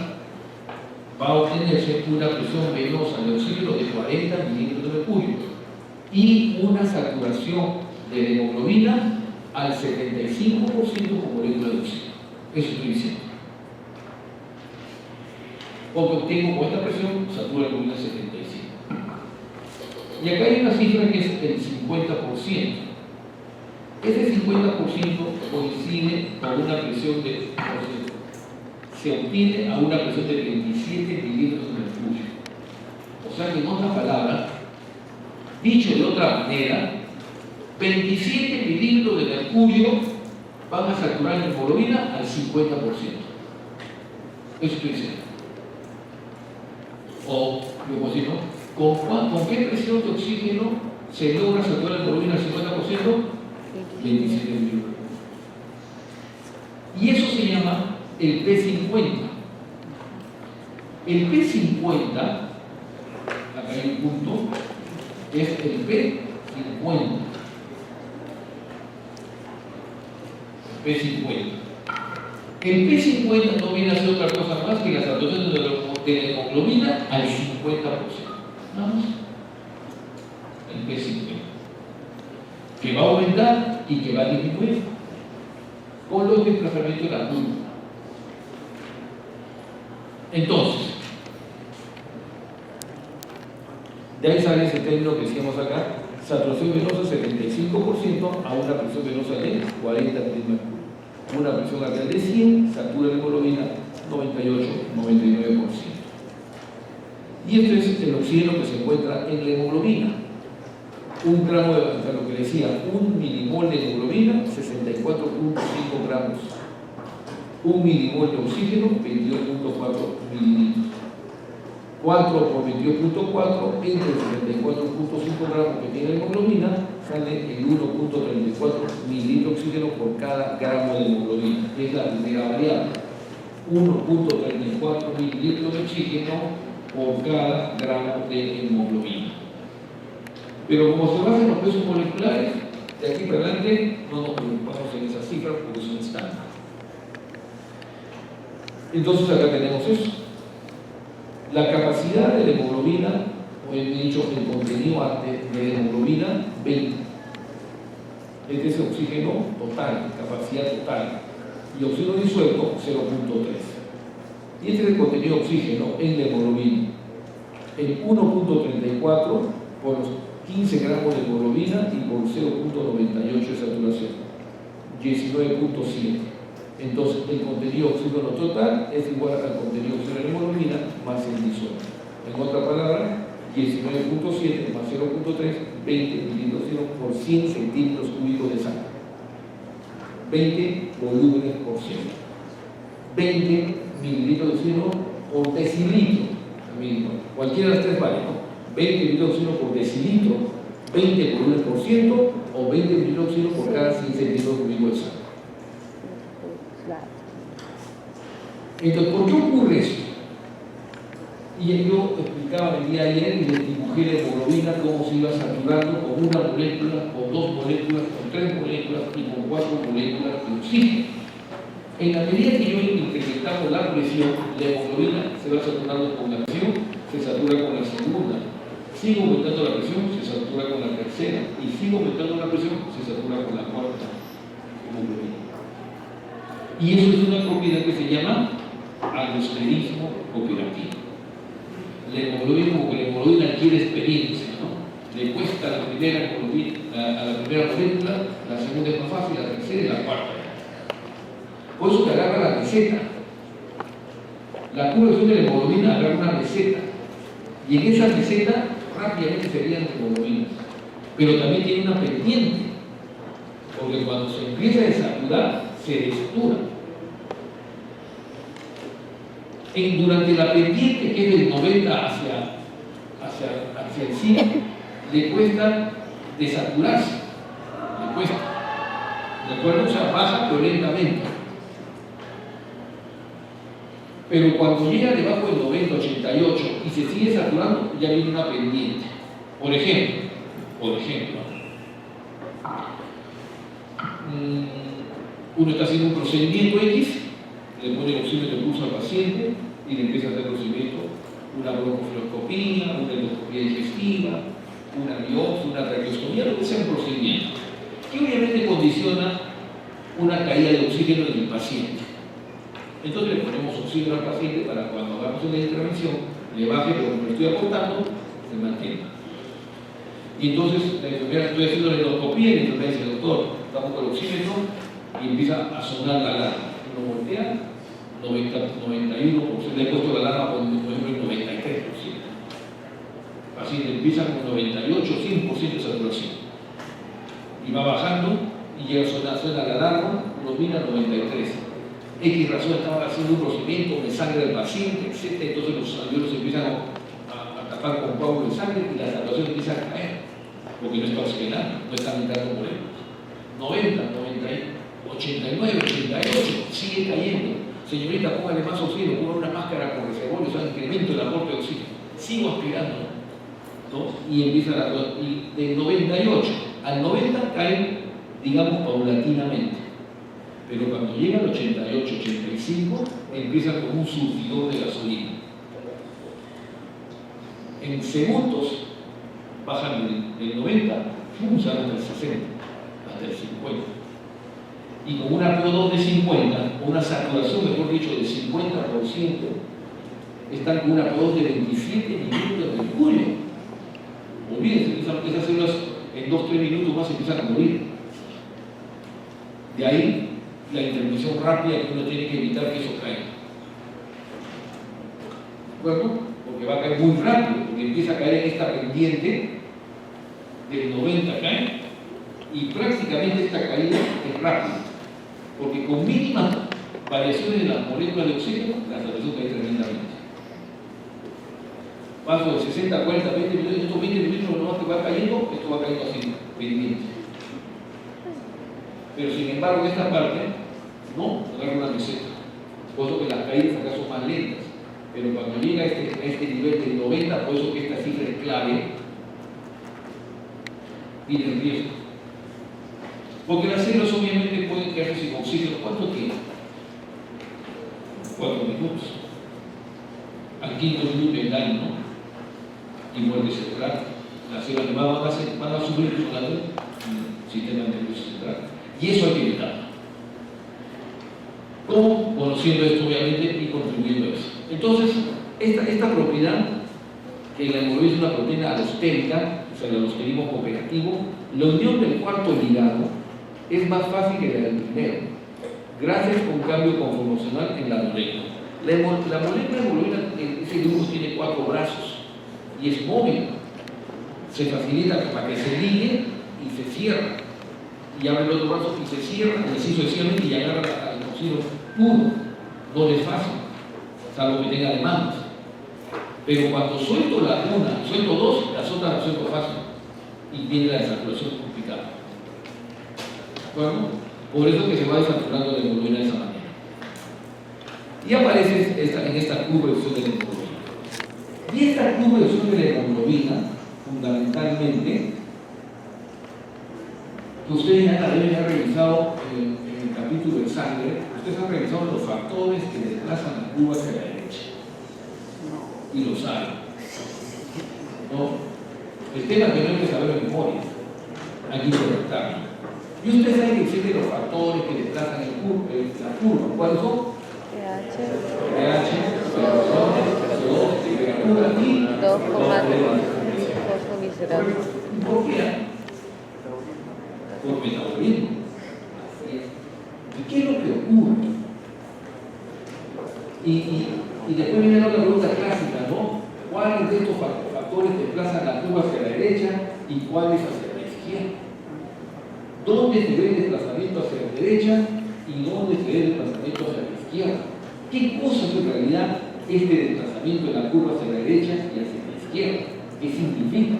va a obtenerse una presión venosa de oxígeno de 40 milímetros de mercurio y una saturación de hemoglobina al 75% con molécula de oxígeno. Eso estoy diciendo. Porque obtengo con esta presión satura la hemoglobina al 75%. Y acá hay una cifra que es el 50%. Ese 50% coincide con una presión de, se obtiene a una presión de 27 milímetros de mercurio. O sea que en otras palabras, dicho de otra manera, 27 milímetros de mercurio van a saturar la hemoglobina al 50%. Eso estoy diciendo. O, como si no, ¿con qué presión de oxígeno se logra saturar la hemoglobina al 50%? 27 milímetros. Y eso se llama el P50. El P50, acá hay un punto, es el P50. P50. El P50 no viene a ser otra cosa más que la saturación de la hemoglobina al 50%. Nada más. El P50. Que va a aumentar y que va a disminuir con los desplazamientos de la curva. Entonces, de ahí sale ese término que decíamos acá, saturación venosa 75% a una presión venosa de 40 milímetros. Una presión arterial de 100 satura la hemoglobina 98-99%. Y esto es el oxígeno que se encuentra en la hemoglobina. Un gramo de, lo que decía, un milimol de hemoglobina, 64.5 gramos. Un milimol de oxígeno, 22.4 mililitros. 4 por 22.4 entre 74.5 gramos que tiene la hemoglobina, sale el 1.34 mililitros de oxígeno por cada gramo de hemoglobina. Es la primera variable. 1.34 mililitros de oxígeno por cada gramo de hemoglobina. Pero como se basa en los pesos moleculares, de aquí para adelante no nos preocupamos en esas cifras porque son estándar. Entonces acá tenemos eso. La capacidad de la hemoglobina, o he dicho el contenido de la hemoglobina, 20. Este es el oxígeno total, capacidad total. Y oxígeno disuelto, 0.3. Y este es el contenido de oxígeno en la hemoglobina. El 1.34 por los 15 gramos de hemoglobina y por 0.98 de saturación. 19.7. Entonces, el contenido de oxígeno total es igual al contenido de oxígeno de hemoglobina más el disuelto. En otra palabra, 19.7 más 0.3, 20 mililitros de oxígeno por 100 centímetros cúbicos de sangre. 20 volúmenes por 100. 20 mililitros de oxígeno por decilitro. Cualquiera de las tres vale, ¿no? 20 mililitros de oxígeno por decilitro, 20 volúmenes por ciento o 20 mililitros de oxígeno por cada 100 centímetros cúbicos de sangre. Entonces, ¿por qué ocurre eso? Y yo explicaba el día de ayer y les dibujé la hemoglobina cómo se iba saturando con una molécula, con dos moléculas, con tres moléculas y con cuatro moléculas de oxígeno. En la medida que yo incrementamos la presión, la hemoglobina se va saturando con la presión, se satura con la segunda. Sigo aumentando la presión, se satura con la tercera. Y sigo aumentando la presión, se satura con la cuarta hemoglobina. Y eso es una propiedad que se llama aldosterismo cooperativo. La hemoglobina, como que la hemoglobina adquiere experiencia, ¿no? Le cuesta a la primera molécula, la segunda es más fácil, la tercera y la cuarta. Por eso te agarra la meseta. La curvación de la hemoglobina agarra una meseta. Y en esa meseta rápidamente serían hemoglobinas. Pero también tiene una pendiente. Porque cuando se empieza a desaturar, se destura. Durante la pendiente, que es del 90 hacia el 100, le cuesta desaturarse. respuesta. ¿De acuerdo? O sea, baja pero lentamente. Pero cuando llega debajo del 90-88 y se sigue saturando, ya viene una pendiente. Por ejemplo, uno está haciendo un procedimiento X, le pone el oxímetro de pulso al paciente y le empieza a hacer el procedimiento, una broncofioscopía, una endoscopía digestiva, una biopsia, una traqueostomía, lo que sea un procedimiento, que obviamente condiciona una caída de oxígeno en el paciente. Entonces le ponemos oxígeno al paciente para cuando hagamos una intervención, le baje, pero como le estoy aportando, se mantenga. Y entonces la enfermera, estoy haciendo la endoscopía y la enfermera dice, doctor, estamos con el oxímetro y empieza a sonar la alarma. Uno voltea, 91%, le he puesto la alarma por ejemplo el 93%. El paciente empieza con 98, 100% de saturación. Y va bajando y llega a sonar la alarma, uno mira 93. X razón estaba haciendo un procedimiento de sangre del paciente, etc. Entonces los alveolos empiezan a tapar con coágulos de sangre y la saturación empieza a caer, porque no está oxigenando, no está entrando por él. 90, 89, 88, sigue cayendo. Señorita, póngale más oxígeno, ponga una máscara con reservorio, o sea, incremento el aporte de oxígeno. Sigo aspirando, ¿no? Y empieza y del 98 al 90 caen, digamos, paulatinamente. Pero cuando llega al 88, 85, empieza como un surtidor de gasolina. En segundos bajan del 90, salen hasta el 60, hasta el 50. Y con una PO2 de 50, o una saturación, mejor dicho, de 50%, están con una PO2 de 27 minutos de mercurio. Olvídense, esas células en 2-3 minutos más empiezan a morir. De ahí la intervención rápida que uno tiene que evitar que eso caiga. Bueno, porque va a caer muy rápido, porque empieza a caer en esta pendiente del 90 cae, y prácticamente esta caída es rápida, porque con mínimas variaciones de las moléculas de oxígeno, la saturación cae tremendamente. Paso de 60 a 40, 20 minutos, estos 20 minutos no va cayendo, esto va cayendo así, pendiente. Pero sin embargo, esta parte no agarra una meseta. Por eso que las caídas acá son más lentas. Pero cuando llega a este nivel del 90, por eso que esta cifra es clave, viene el riesgo. Porque las células obviamente pueden quedarse sin oxígeno. ¿Cuánto tiempo? 4 minutos. Al quinto minuto engaño, ¿no? Y muerte cerebral. Las células van a sufrir solamente el sistema nervioso central. Y eso hay que evitarlo. ¿Cómo? Conociendo esto obviamente y contribuyendo a eso. Entonces, esta propiedad, que la hemoglobina es una proteína alostérica, o sea, el alosterismo cooperativo, la unión del cuarto ligado es más fácil que la del primero, gracias a un cambio conformacional en la molécula. La molécula de hemoglobina, ese grupo tiene 4 brazos y es móvil. Se facilita para que se ligue y se cierra. Y abre el otro brazo y se cierra, y así sucesivamente, y agarra al oxígeno puro. No es fácil, salvo que tenga demandas. Pero cuando suelto la una, suelto dos, las otras las suelto fácil. Y viene la desaturación complicada. ¿De acuerdo? Por eso que se va desaturando la hemoglobina de esa manera. Y aparece en esta curva de fusión de la hemoglobina. Y esta curva de fusión de la hemoglobina, fundamentalmente, que ustedes ya deben haber revisado en el capítulo de sangre, ustedes han revisado los factores que desplazan la curva hacia la derecha. Y lo saben. ¿No? El tema que no hay que saber de memoria, hay que interpretarlo. Y ustedes saben que existen los factores que desplazan la curva. ¿Cuáles son? pH, CO2, temperatura y 2,3 fosfoglicerol. ¿Por qué? Por metabolismo. ¿Y qué es lo que ocurre? Y después viene la otra pregunta clásica, ¿no? ¿Cuáles de estos factores desplazan la curva hacia la derecha y cuáles hacia la izquierda? ¿Dónde se ve el desplazamiento hacia la derecha y dónde se ve el desplazamiento hacia la izquierda? ¿Qué cosa es en realidad este desplazamiento de la curva hacia la derecha y hacia la izquierda? ¿Qué significa?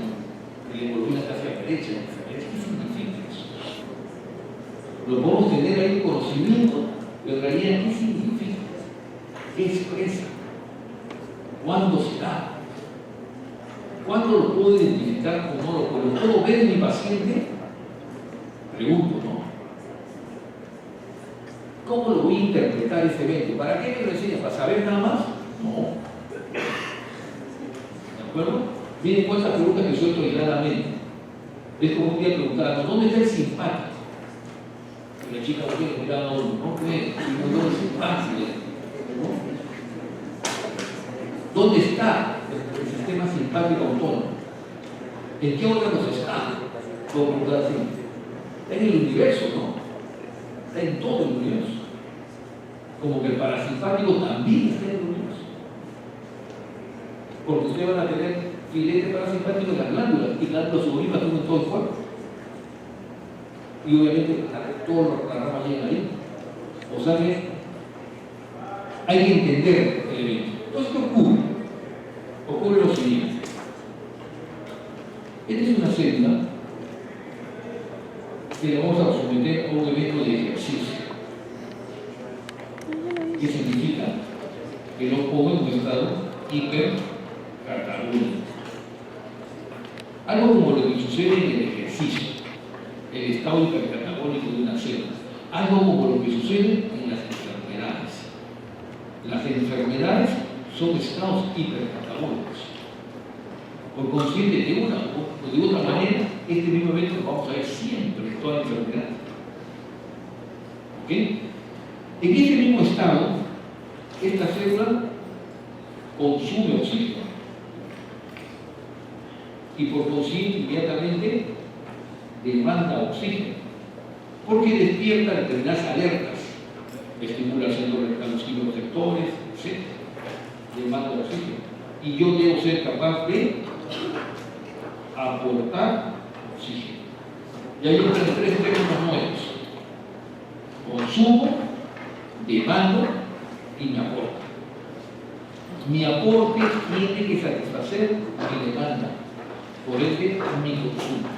Que la hemoglobina está hacia la derecha y hacia la derecha. ¿Qué significa eso? Pero podemos tener ahí conocimiento, pero en realidad, ¿qué significa? ¿Qué expresa? ¿Cuándo se da? ¿Cuándo lo puedo identificar o no lo puedo? ¿Lo puedo ver en mi paciente? Pregunto, ¿no? ¿Cómo lo voy a interpretar ese evento? ¿Para qué me lo enseña? ¿Para saber nada más? No. ¿De acuerdo? Miren con esta pregunta que suelto aisladamente. Es como un día preguntar, ¿dónde está el simpático? Y la chica me miraba a uno, no puede, no es simpático. ¿Dónde está el sistema simpático autónomo? ¿En qué órganos está? Puedo preguntar así. En el universo, ¿no? Está en todo el universo. Como que el parasimpático también está en el universo. Porque ustedes van a tener filete parasimpático en las glándulas, y glándulas sudoríparas en todo el cuerpo. Y obviamente toda la rama llega ahí. O sea que hay que entender el evento. Entonces, ¿qué ocurre? Ocurre lo siguiente. Esta es una célula que la vamos a someter a un evento de ejercicio. ¿Qué significa? Que lo pongo en un estado hipercatabólico. Algo como lo que sucede en el ejercicio, el estado hipercatabólico de una célula. Algo como lo que sucede en las enfermedades. Las enfermedades son estados hipercatabólicos. Por consiguiente, de una o de otra manera, este mismo evento lo vamos a ver siempre en toda enfermedad. ¿Ok? En ese mismo estado, esta célula consume oxígeno y por consiguiente inmediatamente demanda oxígeno, porque despierta determinadas alertas, estimula a los quimioreceptores, etc. Demanda oxígeno. Y yo debo ser capaz de aportar oxígeno. Y ahí entran tres términos nuevos: consumo, demando y me aporta. Mi aporte tiene que satisfacer mi demanda, por ende mi consumo.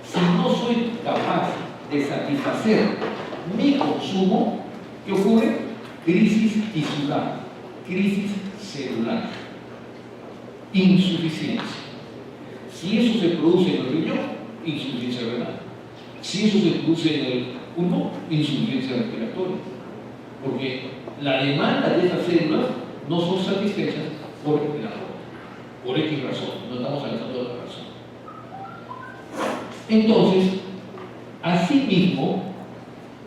Si no soy capaz de satisfacer mi consumo, ¿qué ocurre? Crisis tisular, crisis celular, insuficiencia. Si eso se produce en el riñón, insuficiencia renal. Si eso se produce en el pulmón, insuficiencia respiratoria. Porque la demanda de esas células no son satisfechas por el aporte, por X razón, no estamos alcanzando la razón. Entonces, asimismo,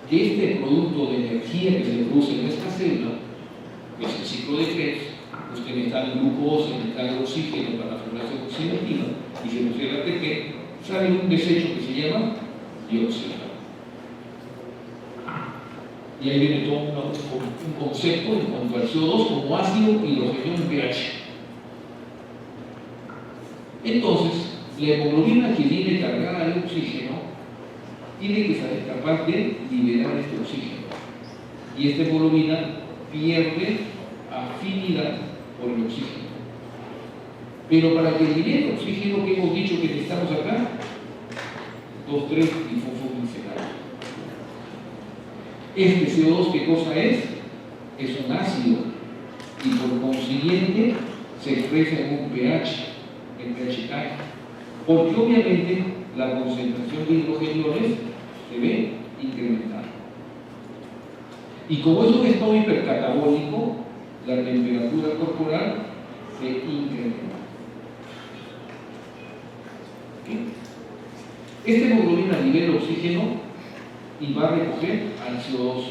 de este producto de energía que se produce en esta célula, que es el ciclo de Krebs, usted necesita el glucosa, necesita el oxígeno para la formación oxidativa, y se produce el ATP, sale un desecho que se llama dióxido. Y ahí viene todo un concepto en cuanto al CO2 como ácido hidrogenado en pH. Entonces, la hemoglobina que viene cargada de oxígeno tiene que ser capaz de liberar este oxígeno. Y esta hemoglobina pierde afinidad por el oxígeno. Pero para que libere oxígeno, que hemos dicho que necesitamos acá, 2,3 difosforilados. Este CO2, ¿qué cosa es? Es un ácido y por consiguiente se expresa en un pH, en pH cae. Porque obviamente la concentración de hidrogeniones se ve incrementada. Y como es un estado hipercatabólico, la temperatura corporal se incrementa. ¿Okay? Esta hemoglobina libera oxígeno y va a recoger al CO2.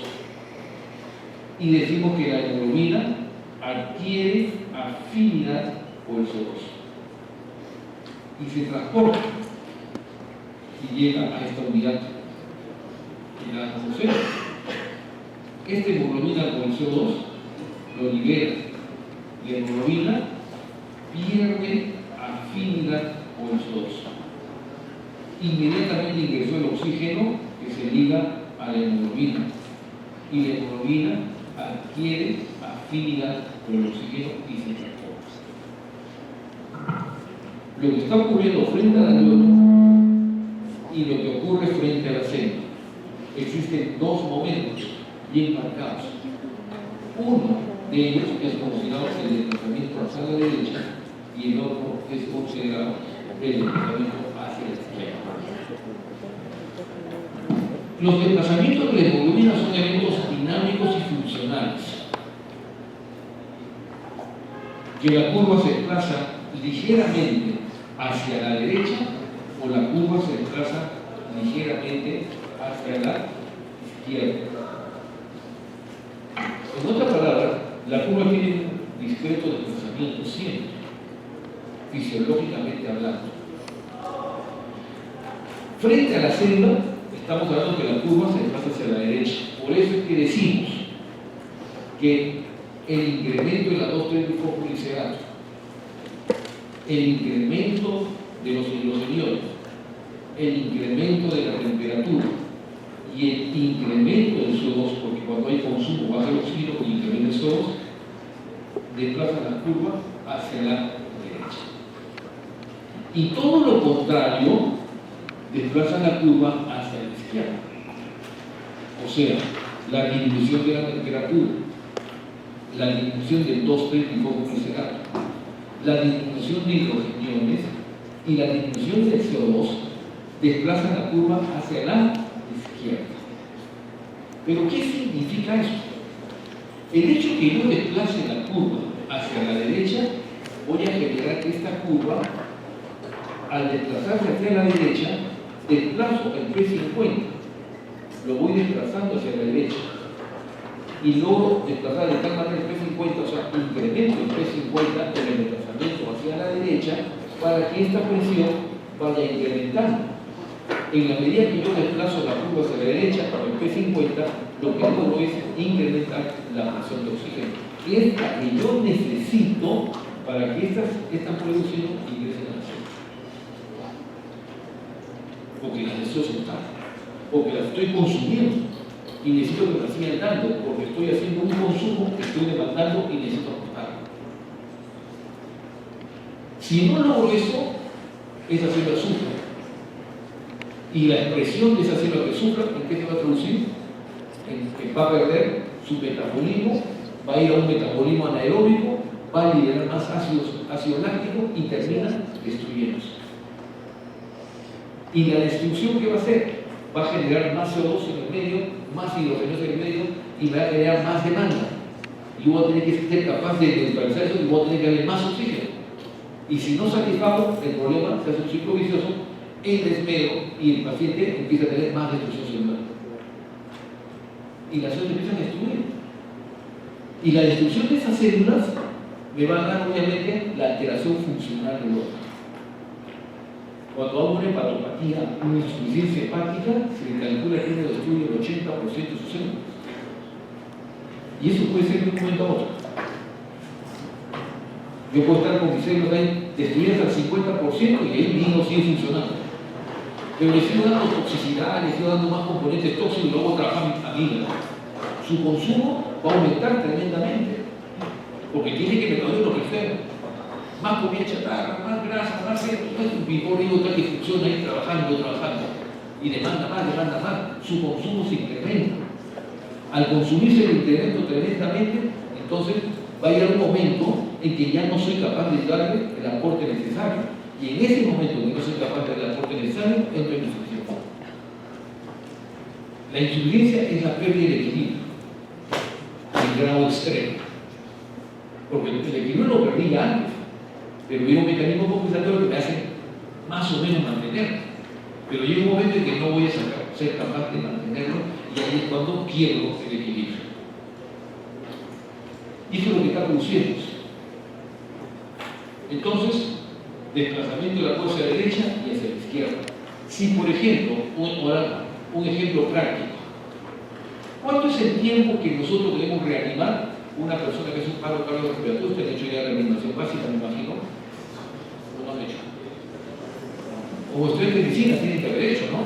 Y decimos que la hemoglobina adquiere afinidad por el CO2. Y se transporta y llega a esta unidad que la conocemos. Esta hemoglobina con el CO2 lo libera. La hemoglobina pierde afinidad con el CO2. Inmediatamente ingresó el oxígeno que se liga a la hemoglobina. Y la hemoglobina adquiere afinidad con el oxígeno y se transporta. Lo que está ocurriendo frente a la neutrona y lo que ocurre frente a la célula existen dos momentos bien marcados. Uno de ellos es considerado el desplazamiento hacia la derecha y el otro es considerado el desplazamiento hacia la izquierda. Los desplazamientos de la hemoglobina son eventos dinámicos y funcionales. Que la curva se desplaza ligeramente hacia la derecha o la curva se desplaza ligeramente hacia la izquierda. En otras palabras, la curva tiene un discreto desplazamiento siempre, fisiológicamente hablando. Frente a la célula, estamos hablando que la curva se desplaza hacia la derecha. Por eso es que decimos que el incremento de la 2,3-trifosfoliserato, el incremento de los hidrogeniones, el incremento de la temperatura y el incremento del CO2, porque cuando hay consumo baja el oxígeno y incrementa el CO2, desplazan la curva hacia la derecha. Y todo lo contrario, desplazan la curva hacia la izquierda. O sea, la disminución de la temperatura, la disminución del 2,3-trifosfoliserato, la disminución de hidrogeniones y la disminución del CO2 desplazan la curva hacia la izquierda. ¿Pero qué significa eso? El hecho que yo desplace la curva hacia la derecha, voy a generar que esta curva, al desplazarse hacia la derecha, desplazo el P50, lo voy desplazando hacia la derecha y luego desplazar de tal manera el P50, o sea, incremento el P50 en el desplazamiento hacia la derecha para que esta presión vaya incrementando. En la medida que yo desplazo la curva hacia la derecha con el P50, lo que hago es incrementar la presión de oxígeno, que es la que yo necesito para que estas producciones ingresen a la célula. Porque las necesito soltar, porque las estoy consumiendo y necesito que me sigan dando, porque estoy haciendo un consumo que estoy demandando y necesito aportar. Si no logro eso, esa célula sufre. Y la expresión de esa célula que sufre, ¿en qué se va a traducir? En que va a perder su metabolismo, va a ir a un metabolismo anaeróbico, va a liberar más ácido láctico y termina destruyéndose. Y la destrucción que va a hacer va a generar más CO2 en el medio, más hidrógeno en el medio y va a generar más demanda. Y yo voy a tener que ser capaz de neutralizar eso y voy a tener que darle más oxígeno. Y si no satisfago, el problema se hace un ciclo vicioso, el desmedro y el paciente empieza a tener más destrucción celular. Y las células empiezan a destruir. Y la destrucción de esas células me va a dar obviamente la alteración funcional del órgano. Cuando hago una hepatopatía, una insuficiencia hepática, se le calcula que uno destruye el 80% de sus células. Y eso puede ser de un momento a otro. Yo puedo estar con mis células ahí destruidas al 50% y ahí mismo sigue funcionando. Pero le sigo dando toxicidad, le sigo dando más componentes tóxicos y luego trabajar a vida. Su consumo va a aumentar tremendamente. Porque tiene que mejorar lo que sea. Más comida chatarra, más grasa, más esto, mi pobre hijo está que funciona ahí trabajando. Y demanda más, su consumo se incrementa. Al consumirse el incremento tremendamente, entonces va a llegar un momento en que ya no soy capaz de darle el aporte necesario. Y en ese momento que no soy capaz de darle el aporte necesario, entro en insuficiencia. La insuficiencia es la pérdida del equilibrio, en grado extremo. Porque el equilibrio lo perdí antes, pero hay un mecanismo compensatorio que me hace más o menos mantenerlo. Pero llega un momento en que no voy a ser capaz de mantenerlo y ahí es cuando pierdo el equilibrio. Y eso es lo que está produciendo. Entonces, desplazamiento de la curva hacia la derecha y hacia la izquierda. Si, por ejemplo, un ejemplo práctico, ¿cuánto es el tiempo que nosotros debemos reanimar una persona que hace un paro cardiorrespiratorio? Usted ha hecho ya reanimación básica, me imagino. ¿O no han hecho? O estudiantes de medicina tienen que haber hecho, ¿no?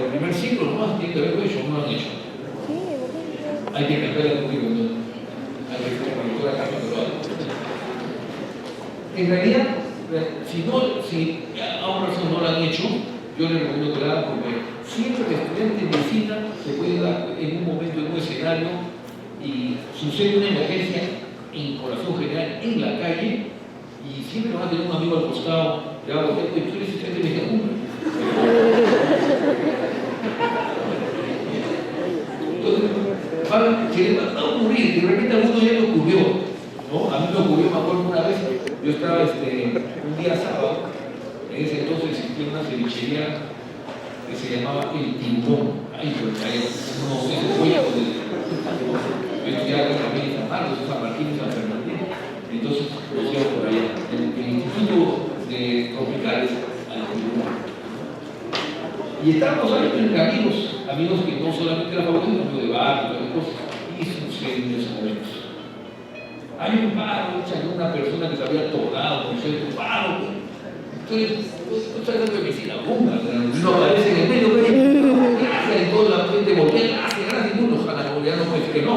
El primer ciclo nomás tienen que haberlo hecho, no lo han hecho. Hay que cambiar el currículum, ¿no? Hay que cambiar en realidad, si a una persona no lo han hecho, yo les recomiendo que lo hagan porque siempre que el estudiante de medicina se puede dar en un momento, en un escenario, y sucede una emergencia en corazón general, en la calle, y siempre van a tener un amigo al costado, le hago, tú eres estudiante de medicina. Entonces, se le va a ocurrir, de repente a alguno ya le ocurrió, ¿no? A mí me ocurrió, me acuerdo una vez, yo estaba un día sábado, en ese entonces existía una cevichería que se llamaba El Tiburón, ahí por el Cayo, no sé, ese fue yo estudiaba también en San Marcos, en San Martín y San Fernandino, entonces nos íbamos por allá, en el Instituto de Tropicales, al Tiburón. Y estábamos ahí entre amigos que no solamente eran favoritos, sino de bar, y cosas, y suceden esos momentos. Hay un paro, echan una persona que se había atorado, no sé, un paro. Entonces, tú estás dando de medicina, bomba, no aparece en el medio, gracias, y toda la gente voltea, gracias, y uno, ojalá, ya no puede decir que no.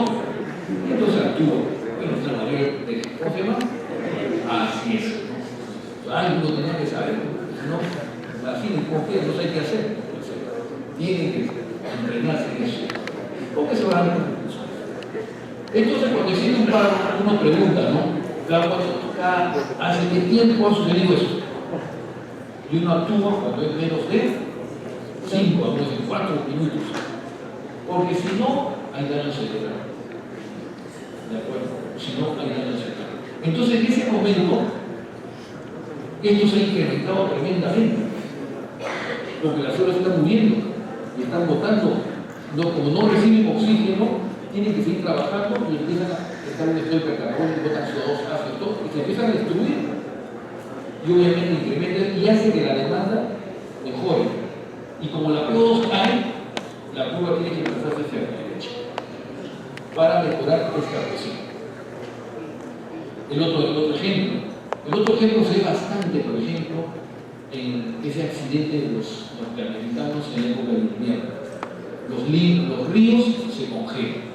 Entonces actúa. Bueno, es la mayor de, ¿cómo se llama? Así es. Ay, uno tenía que saber, ¿no? Así de confiar, no sé qué hacer. Tienen que entrenarse en eso. ¿Cómo se va a dar? Entonces, cuando existe un paro, uno pregunta, ¿no? ¿Hace qué tiempo ha sucedido eso? Y uno actúa cuando es menos de 5, a veces 4 minutos. Porque si no, hay daño cerebral. ¿De acuerdo? Si no, hay daño cerebral. Entonces, en ese momento, esto se ha incrementado tremendamente. Porque las células están muriendo y están botando, como no reciben oxígeno, tienen que seguir trabajando y empiezan a estar en estado hipercarbónico, botan CO2, ácido, todo, y se empiezan a destruir. Y obviamente incrementa y hace que la demanda mejore. Y como la PO2 cae, la curva tiene que empezar hacia la derecha para mejorar esta presión. El otro ejemplo se ve bastante, por ejemplo, en ese accidente de los norteamericanos en la época del invierno. Los ríos se congelan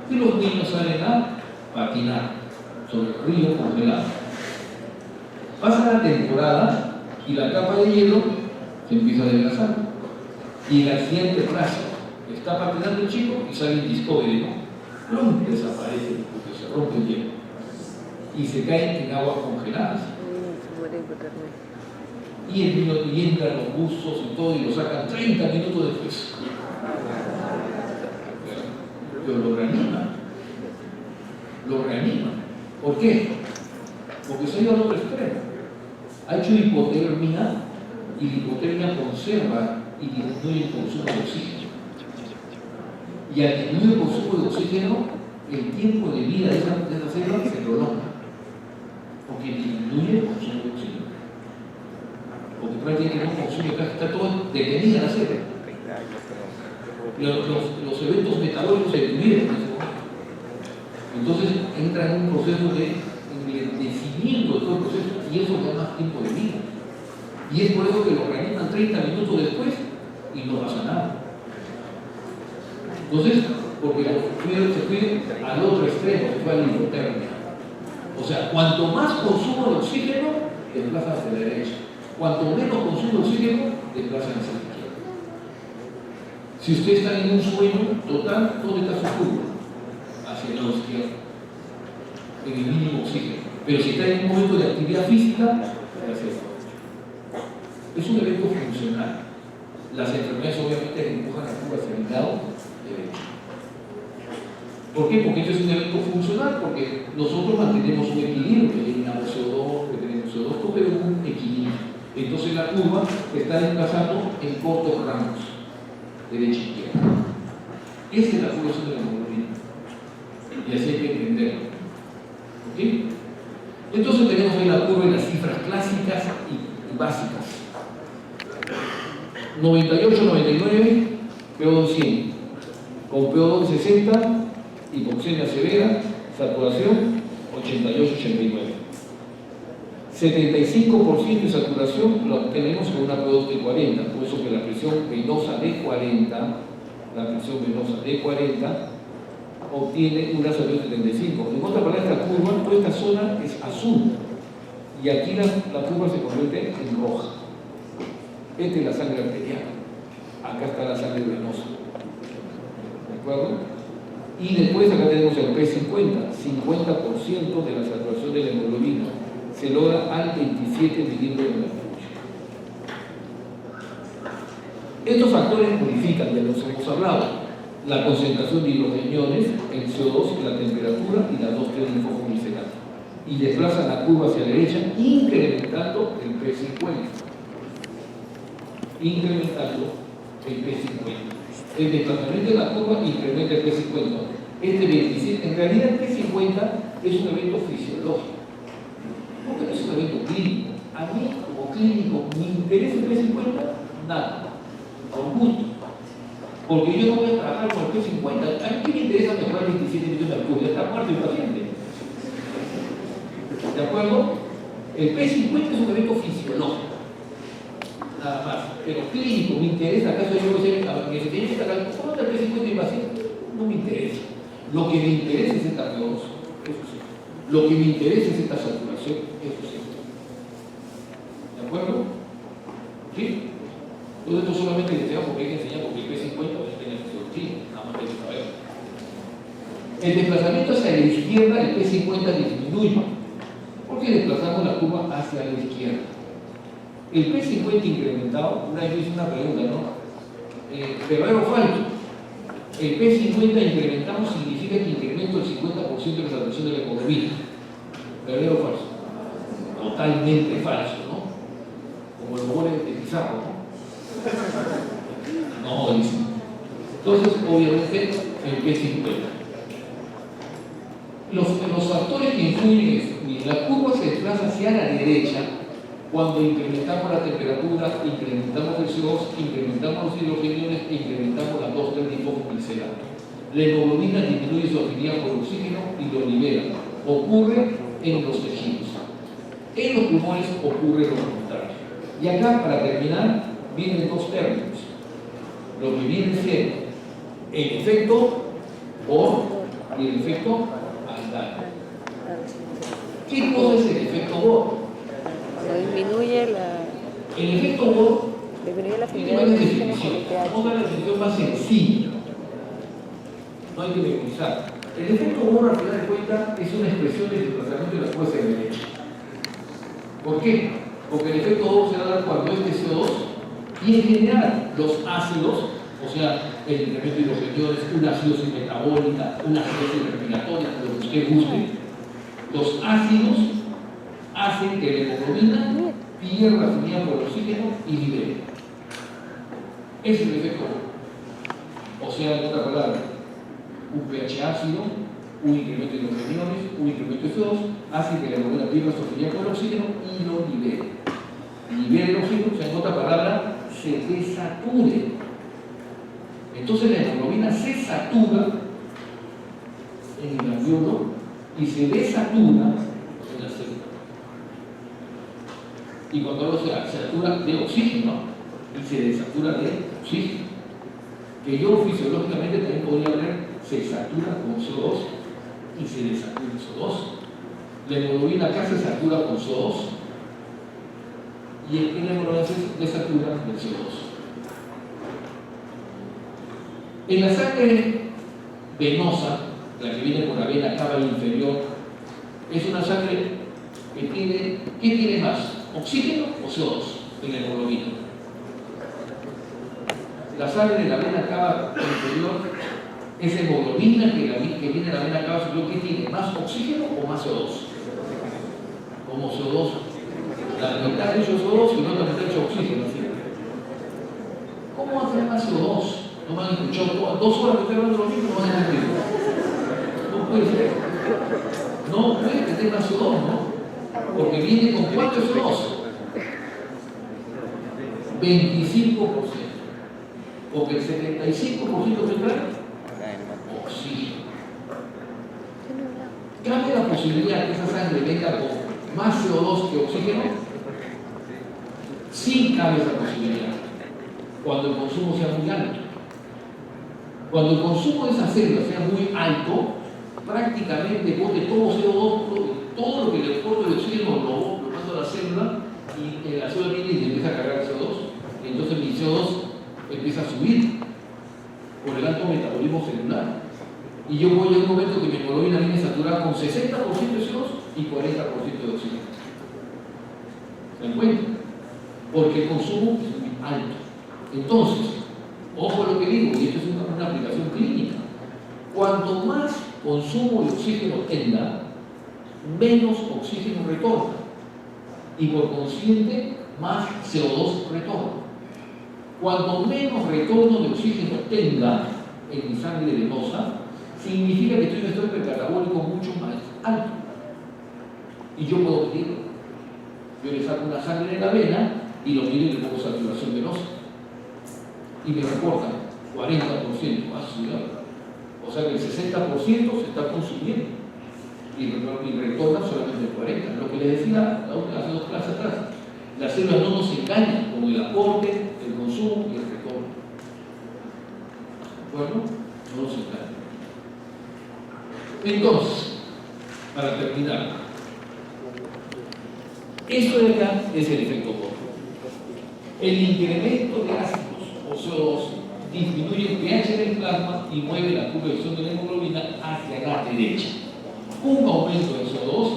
y los niños salen a patinar sobre el río congelado. Pasa la temporada y la capa de hielo se empieza a adelgazar y el accidente trágico. Está patinando el chico y sale en Discovery, ¿no? ¡Plum! Desaparece porque se rompe el hielo y se caen en aguas congeladas. Y el niño entran los buzos y todo y lo sacan 30 minutos después. Pero lo reanima. ¿Por qué? Porque se ha ido al otro extremo. Ha hecho hipotermia y la hipotermia conserva y disminuye el consumo de oxígeno. Y al disminuir el consumo de oxígeno, el tiempo de vida de esa célula se prolonga. Porque disminuye el consumo de oxígeno. Porque prácticamente no consume, está todo detenida la célula. Los eventos metabólicos se dividen en ese momento. Entonces entra en un proceso de enlentecimiento de todo el proceso y eso da más tiempo de vida. Y es por eso que lo reaniman 30 minutos después y no pasa nada. Entonces, porque se fue al otro extremo, se fue a la hipotermia. O sea, cuanto más consumo de oxígeno, desplaza hacia la derecha. Cuanto menos consumo de oxígeno, desplaza hacia la izquierda. Si usted está en un sueño total, ¿dónde está su curva? Hacia la izquierda, en el mínimo oxígeno. Pero si está en un momento de actividad física, hacia la derecha. Es un evento funcional. Las enfermedades obviamente empujan la curva hacia el lado derecho. ¿Por qué? Porque esto es un evento funcional, porque nosotros mantenemos un equilibrio, que eliminamos CO2, que tenemos CO2, pero un equilibrio. Entonces la curva está desplazando en cortos rangos, derecha e izquierda. Esa es la función de la hemoglobina. Y así hay que entenderlo. ¿Ok? Entonces tenemos ahí la curva en las cifras clásicas y básicas. 98, 99, PO2 100. Con PO2 60, hipoxemia severa, saturación 88, 89. 75% de saturación lo tenemos con una PO2 de 40, por eso que la presión venosa de 40, obtiene una saturación de 75. En otra palabra, esta curva, toda esta zona es azul y aquí la curva se convierte en roja. Esta es la sangre arterial. Acá está la sangre venosa. ¿De acuerdo? Y después acá tenemos el P50, 50% de la saturación de la hemoglobina. Se logra al 27 milímetros de mercurio. Estos factores modifican, de los que hemos hablado, la concentración de hidrogeniones, el CO2, la temperatura y la 2,3-linfosfomilcenato. Y desplazan la curva hacia la derecha, incrementando el P50. Incrementando el P50. El desplazamiento de la curva incrementa el P50. Este 27, en realidad el P50 es un evento fisiológico, porque no es un evento clínico. A mí, como clínico, ¿me interesa el P50? Nada, con gusto. Porque yo no voy a trabajar con el P50. ¿A mí qué me interesa mejorar 27 millones de mercurio? Está muerto el paciente. ¿De acuerdo? El P50 es un evento fisiológico. Nada más, pero clínico, me interesa, acaso yo voy a decir, que se tiene que sacar, ¿cómo está el P50 y paciente? No me interesa. Lo que me interesa es esta CO2, eso sí. Lo que me interesa es esta saturación, eso sí. ¿De acuerdo? ¿Sí? Todo esto solamente les enseñamos porque hay que enseñar, porque el P50 no tiene fisiología, nada más hay que saber. El desplazamiento hacia la izquierda, el P50 disminuye, porque desplazamos la curva hacia la izquierda. El P50 incrementado, una vez hice una pregunta, ¿no? ¿Verdadero o falso? El P50 incrementamos significa que incremento el 50% de la saturación de la hemoglobina. ¿Verdadero o falso? Totalmente falso, ¿no? Como los goles de Pizarro, ¿no? No, dice. Entonces, obviamente, el P50. Los factores que influyen es, la curva se desplaza hacia la derecha cuando incrementamos la temperatura, incrementamos el CO2, incrementamos los hidrogeniones e incrementamos la 2,3-linfosfomilcenato. La hemoglobina disminuye su afinidad por el oxígeno y lo libera. Ocurre en los tejidos. En los pulmones ocurre lo contrario. Y acá, para terminar, vienen dos términos. Lo que viene siendo el efecto Bohr y el efecto Aldana. ¿Qué cosa es el efecto Bohr? Cuando disminuye la... El efecto Bohr Disminuye la tiene afinidad varias del oxígeno definiciones. con el pH. Vamos a ver la definición más sencilla. No hay que memorizar. El efecto Bohr, al final de cuentas, es una expresión del desplazamiento de la fuerza de derecha. ¿Por qué? Porque el efecto Bohr se da cuando este CO2 y en general los ácidos, o sea, el incremento de hidrogeniones, una acidosis metabólica, una acidosis respiratoria, lo que usted guste, los ácidos hacen que la hemoglobina pierda afinidad por el oxígeno y libere. Ese es el efecto Bohr. O sea, en otra palabra, un pH ácido, un incremento de hidrogeniones, un incremento de CO2, hace que la hemoglobina pierda su afinidad por el oxígeno y lo libere. Libere el oxígeno, o sea, en otra palabra, se desature. Entonces la hemoglobina se satura en el alveolo y se desatura en la célula. Y cuando hablo se satura de oxígeno y se desatura de oxígeno, que yo fisiológicamente también podría ver, se satura con CO2 y se desatura en CO2. La hemoglobina acá se satura con CO2 y en la hemoglobina se desatura del CO2. En la sangre venosa, la que viene por la vena cava inferior, es una sangre que tiene, ¿qué tiene más? ¿Oxígeno o CO2 en la hemoglobina? La sangre de la vena cava inferior es hemoglobina que viene de la vena cava superior, ¿qué tiene? ¿Más oxígeno o más CO2? Como CO2. La mitad de hecho CO2 y la otra mitad de hecho oxígeno. ¿Sí? ¿Cómo va a tener más CO2? No me han escuchado 2 horas que estoy hablando de lo mismo, no van a entender. No puede ser. No puede tener más CO2, ¿no? Porque viene con ¿cuánto es CO2? 25%. Porque el 75% central, oxígeno. ¿Cambia la posibilidad que esa sangre venga con más CO2 que oxígeno? Sí cambia esa posibilidad. Cuando el consumo sea muy alto. Cuando el consumo de esa célula sea muy alto, prácticamente bote todo CO2, todo lo que le aporte el oxígeno lo mando a la célula y la célula viene y le empieza a cargar CO2. Y entonces mi CO2 empieza a subir por el alto metabolismo celular. Y yo voy a un momento que mi hemoglobina viene saturada con 60% de CO2 y 40% de oxígeno. ¿Se dan cuenta? Porque el consumo es muy alto. Entonces, ojo a lo que digo, y esto es una aplicación clínica. Cuanto más consumo de oxígeno tenga, menos oxígeno retorna. Y por consiguiente, más CO2 retorna. Cuanto menos retorno de oxígeno tenga en mi sangre venosa, significa que estoy en un estado hipercatabólico mucho más alto. Y yo puedo pedirlo. Yo le saco una sangre de la vena y lo mido y le pongo saturación venosa. Y me reportan 40% ácido. O sea que el 60% se está consumiendo y retorna solamente el 40%. Lo que les decía hace 2 clases atrás, las células no nos engañan con el aporte, el consumo y el retorno. ¿De acuerdo? No nos engañan. Entonces, para terminar, esto de acá es el efecto Bohr. El incremento de ácidos o CO2 disminuye el pH del plasma y mueve la curva de acción de la hemoglobina hacia la derecha. Un aumento de CO2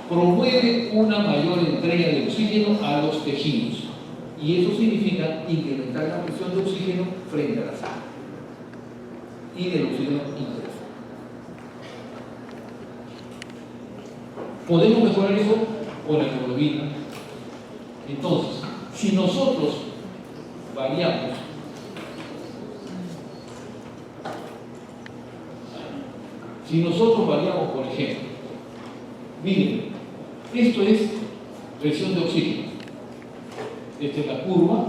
promueve una mayor entrega de oxígeno a los tejidos y eso significa incrementar la presión de oxígeno frente a la sangre y del oxígeno intrasangre. Podemos mejorar eso con la hemoglobina. Entonces, si nosotros variamos por ejemplo, miren, esto es presión de oxígeno, esta es la curva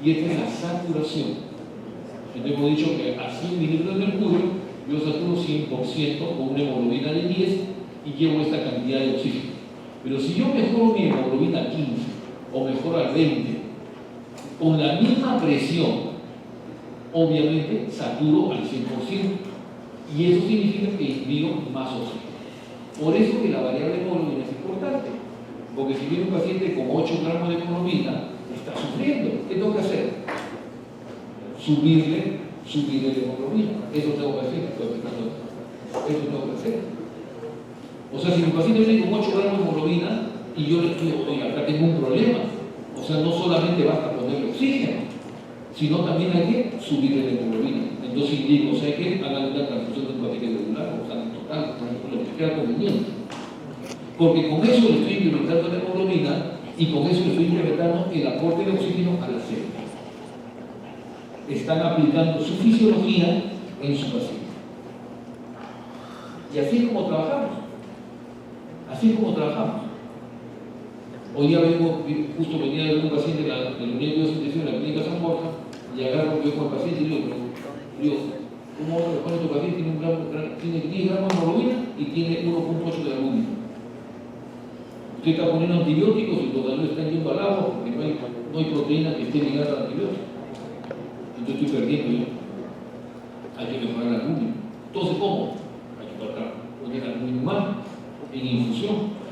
y esta es la saturación. Entonces hemos dicho que a 100 mililitros de mercurio yo saturo 100% con una hemoglobina de 10 y llevo esta cantidad de oxígeno. Pero si yo mejoro mi hemoglobina a 15 o mejoro a 20, con la misma presión, obviamente saturo al 100%. Y eso significa que envío más oxígeno. Por eso que la variable hemoglobina es importante. Porque si viene un paciente con 8 gramos de hemoglobina, está sufriendo. ¿Qué tengo que hacer? Subirle la hemoglobina. Eso tengo que hacer. Eso tengo que hacer. O sea, si mi paciente viene con 8 gramos de hemoglobina y yo le digo, oye, acá tengo un problema. O sea, no solamente basta ponerle oxígeno, sino también hay que subirle la hemoglobina. Entonces digo, o sea, que hagan una transfusión de un paquete regular, o sea, en total, lo que sea conveniente. Porque con eso le estoy incrementando la hemoglobina y con eso le estoy incrementando el aporte de oxígeno a la célula. Están aplicando su fisiología en su paciente. Y así es como trabajamos. Así es como trabajamos. Hoy día justo venía de un paciente de la unidad de biosintesión de la clínica San Borja y agarro yo con el paciente y digo, ¿cómo responde tu paciente? Tiene 10 gramos de hemoglobina y tiene 1.8 de albúmina. Usted está poniendo antibióticos y todavía están yendo al agua porque no hay proteína que esté ligada al antibiótico. Entonces estoy perdiendo yo. Hay que mejorar la albúmina. Entonces, ¿cómo? Hay que poner albúmina humana en infusión.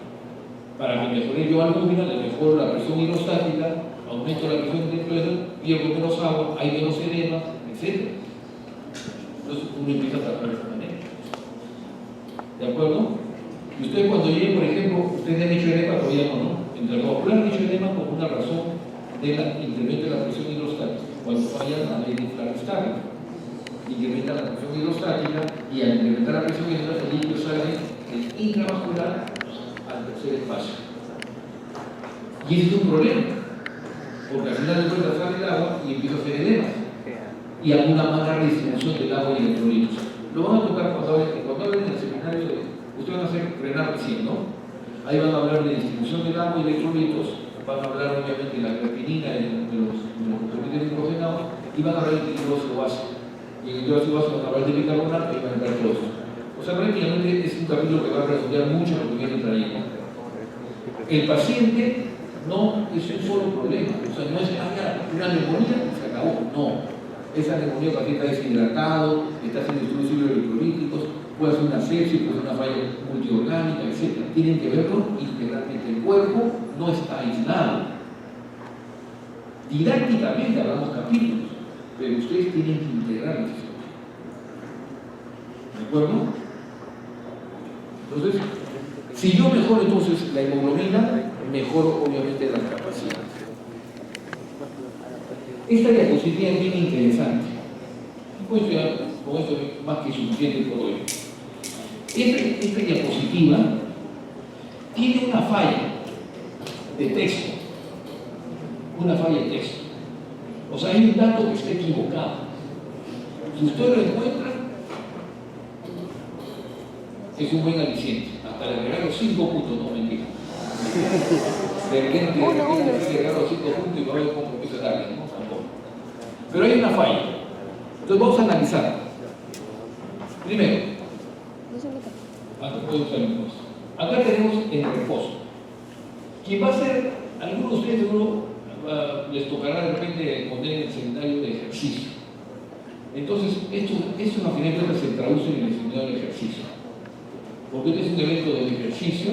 Para que mejore yo albúmina, le mejoro la presión hidrostática, aumento la presión dentro de él, pierdo menos agua, hay menos edema, etc. Entonces uno empieza a tratar de esa manera. ¿De acuerdo? Y ustedes cuando lleguen, por ejemplo, ustedes han hecho edema, todavía no, ¿no? Entre los han hecho edema por una razón del incremento de la presión hidrostática. Cuando fallan la ley de infrarostática, incrementa la presión hidrostática y al incrementar la presión hidrostática, el líquido sale del intravascular al tercer espacio. Y ese es un problema, porque al final de cuentas sale el agua y empieza a hacer edemas y alguna mala distribución del agua y electrolitos. Lo van a tocar cuando hablen en el seminario ustedes van a hacer frenar recién, ¿no? Ahí van a hablar de distribución del agua y electrolitos, van a hablar obviamente de la creatinina, de los componentes hidrogenados y van a hablar del hidróxido básico. Y en el hidróxido básico van a hablar de bicarbonato y van a entrar todo eso. O sea, prácticamente es un capítulo que va a redondear mucho lo que viene trayendo. El paciente no es un solo problema, o sea, no es una neumonía y se acabó, no. Esa neumonía el paciente está deshidratado, está haciendo estudios electrolíticos, puede hacer una sepsis, puede hacer una falla multiorgánica, etc. Tienen que verlo integralmente. El cuerpo no está aislado. Didácticamente hablamos capítulos, pero ustedes tienen que integrar la fisiología. ¿De acuerdo? Entonces, si yo mejoro entonces la hemoglobina, mejoro obviamente la capacidad. Esta diapositiva es bien interesante. Pues ya con esto es más que suficiente por hoy. Esta diapositiva tiene una falla de texto. Una falla de texto. O sea, hay un dato que está equivocado. Si usted lo encuentra, es un buen aliciente. Hasta le regalo 5 puntos, no mentira. De repente le regalo 5 puntos y va a ver cómo empieza a darle, ¿no? Tampoco. Pero hay una falla. Entonces vamos a analizar. Primero, acá tenemos el reposo. Quien va a ser, algunos de ustedes seguro les tocará de repente poner el seminario de ejercicio. Entonces, esto a final de cuentas se traduce en el seminario de ejercicio. Porque este es un evento de ejercicio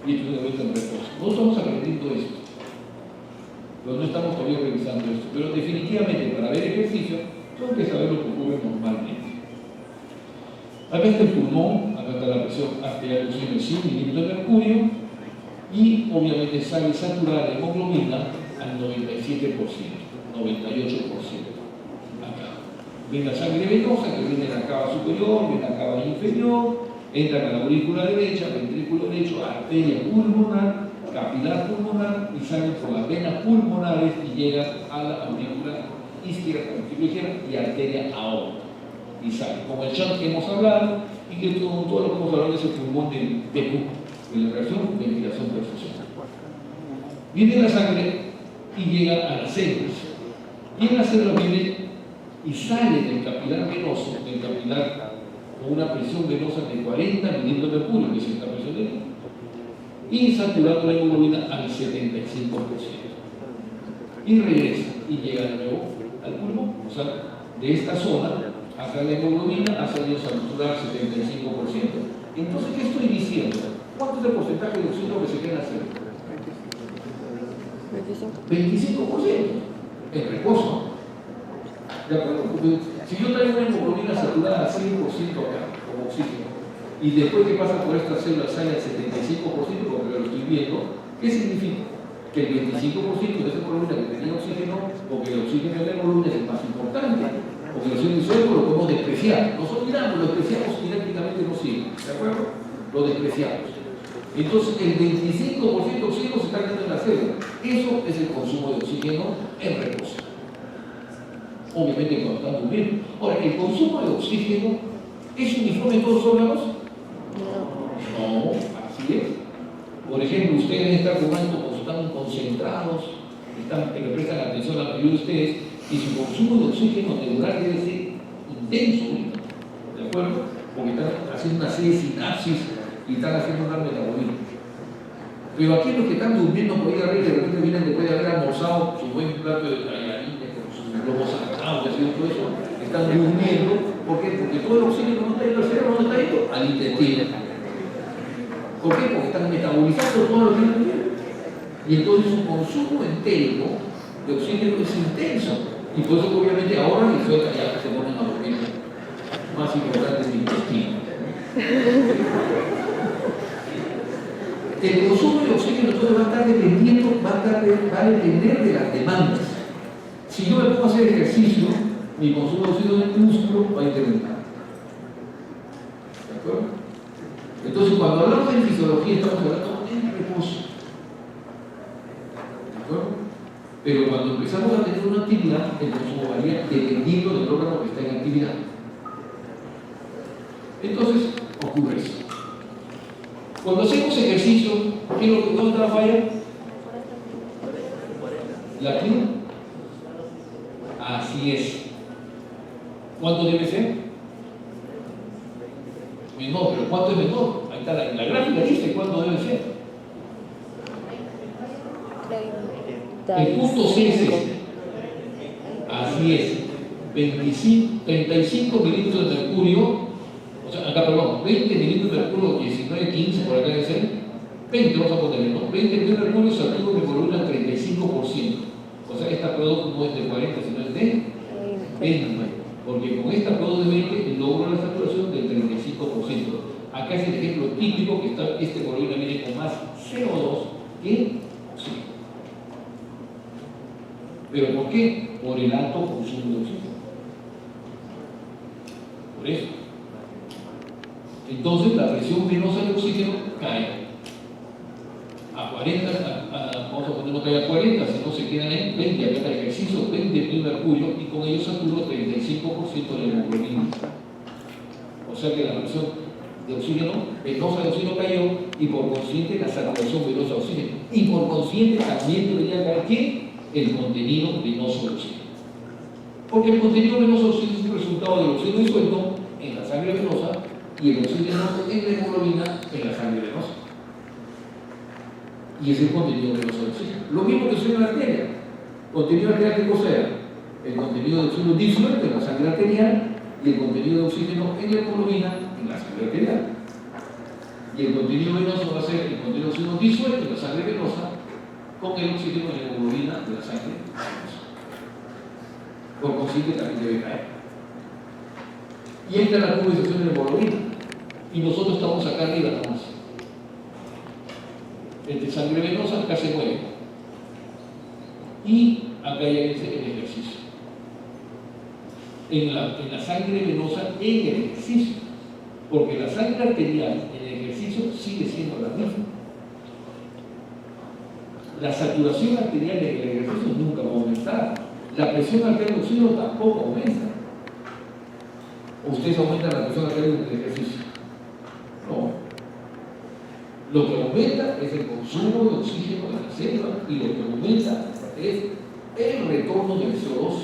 y este es un evento de reposo. No estamos aprendiendo esto. No estamos todavía revisando esto. Pero definitivamente, para ver ejercicio, tengo que saber lo que ocurre normalmente. Acá está el pulmón, acá está la presión arterial de 100 milímetros de mercurio y obviamente sale saturada de hemoglobina al 97%, 98%. Acá. Ven la sangre venosa que viene de la cava superior, viene de la cava inferior, entra a la aurícula derecha, ventrículo derecho, arteria pulmonar, capilar pulmonar y sale por las venas pulmonares y llega a la aurícula izquierda y arteria aorta. Y sale, como el shunt que hemos hablado y que todo lo que hemos hablado es el pulmón del PQ, de la reacción, ventilación, perfusión. Viene la sangre y llega a las células. Y en las células viene y sale del capilar venoso, del capilar con una presión venosa de 40 milímetros de mercurio, que es esta presión de mercurio, y saturando la hemoglobina al 75%. Y regresa y llega de nuevo al pulmón, o sea, de esta zona, acá la hemoglobina ha salido a saturar 75%. Entonces, ¿qué estoy diciendo? ¿Cuánto es el porcentaje de oxígeno que se queda en la célula? 25%. En reposo. ¿De acuerdo? Porque si yo traigo una hemoglobina saturada al 100% acá, como oxígeno, y después que pasa por esta célula sale al 75%, porque lo estoy viendo, ¿qué significa? Que el 25% de esa hemoglobina que tenía oxígeno, porque el oxígeno de la hemoglobina es el más importante, porque el oxígeno suelto lo podemos despreciar. Nos olvidamos, lo despreciamos y didácticamente no sirve. ¿De acuerdo? Lo despreciamos. Entonces, el 25% de oxígeno se está quedando en la célula. Eso es el consumo de oxígeno en reposo. Obviamente cuando están durmiendo. Ahora, ¿el consumo de oxígeno es uniforme en todos los órganos? No, así es. Por ejemplo, ustedes están jugando cuando están concentrados, que le prestan atención a la mayoría de ustedes, y su consumo de oxígeno neural debe ser intenso, ¿de acuerdo? Porque están haciendo una serie de sinapsis y están haciendo un metabolismo. Pero aquí los que están durmiendo por ir a ver, de repente vienen después de haber almorzado su buen plato de tallarines con sus globos sagrados y así todo eso, están durmiendo. ¿Por qué? Porque todo el oxígeno no está yendo al cerebro, ¿dónde está yendo? Al intestino. ¿Por qué? Porque están metabolizando todo lo que están viendo. Y entonces su consumo entérico de oxígeno es intenso. Y por eso obviamente ahora y suelta ya se ponen a dormir. Más importante es el intestino. El consumo de oxígeno entonces va a estar dependiendo, va a depender de las demandas. Si yo me pongo a hacer ejercicio, mi consumo de oxígeno en el músculo va a incrementar. ¿De acuerdo? Entonces, cuando hablamos de fisiología, estamos hablando de reposo. ¿De acuerdo? Pero cuando empezamos a tener una actividad, el consumo varía dependiendo del órgano que está en actividad. Entonces, ocurre eso. Cuando hacemos ejercicio, ¿qué es lo que dónde la falla? ¿La qué? Así es. ¿Cuánto debe ser? Menor, pero ¿cuánto es menor? Ahí está la gráfica dice cuánto debe ser. El punto C es este. Así es. 35 milímetros de mercurio. O sea, acá, perdón, 20 milímetros de mercurio, 19, 15, por acá debe ser. 20, vamos a ponerle, ¿no? 20 milímetros de mercurio se activa de volumen al 35%. O sea, esta producto no es de 40, sino es de Porque con esta probablemente logro la saturación del 35%. Acá es el ejemplo típico que está, este hemoglobina viene con más CO2 que oxígeno. ¿Pero por qué? Por el alto consumo de oxígeno. Por eso. Entonces la presión venosa de oxígeno cae a 40, vamos a poner no cae a 40, si no se quedan en 20, acá el ejercicio 20.000 mercurio y con ello saturo 35% de la hemoglobina. O sea que la presión de oxígeno, venosa de oxígeno cayó y por consiguiente la saturación venosa de oxígeno. Y por consiguiente también debería caer ¿qué? El contenido venoso de oxígeno. Porque el contenido venoso de oxígeno es el resultado del oxígeno disuelto en la sangre venosa y el oxígeno en la hemoglobina en la sangre venosa. Y es el contenido venoso de oxígeno. Lo mismo que sucede en la arteria. Contenido arterial, ¿qué cosa era? El contenido de oxígeno disuelto en la sangre arterial y el contenido de oxígeno en la hemoglobina en la sangre arterial. Y el contenido venoso va a ser el contenido de oxígeno disuelto en la sangre venosa con el oxígeno en la hemoglobina de la sangre venosa. Por consiguiente también debe caer. Y entra la pulverización de la hemoglobina. Y nosotros estamos acá arriba nada más. Entre sangre venosa acá se mueve. Y acá ya es el ejercicio. En la sangre venosa en el ejercicio. Porque la sangre arterial en el ejercicio sigue siendo la misma. La saturación arterial en el ejercicio nunca va a aumentar. La presión arterial del oxígeno tampoco aumenta. ¿Ustedes aumentan la presión arterial en el ejercicio? No. Lo que aumenta es el consumo de oxígeno de la célula y lo que aumenta es el retorno del CO2,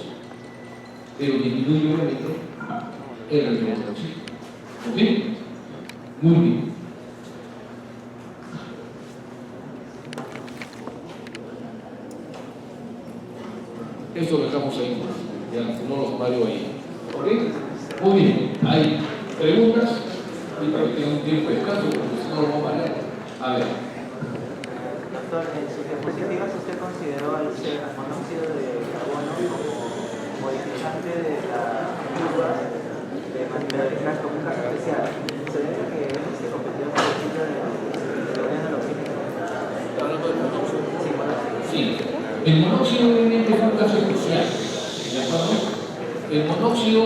pero disminuye obviamente el retorno del oxígeno. ¿Ok? Muy bien. Eso lo dejamos ahí, ya no los Mario ahí. ¿Ok? Muy bien. Hay preguntas y para que tengan un tiempo de descanso, porque si no lo vamos a leer. A ver. Doctor, en sus diapositivas usted consideró al monóxido de carbono como modificante de la curva de manipularidad como un caso especial. ¿Se debe a que se competió con el ciclo de del oxígeno? ¿Está hablando del monóxido? Sí, monóxido. Sí. El monóxido obviamente es un caso especial. ¿De acuerdo? El monóxido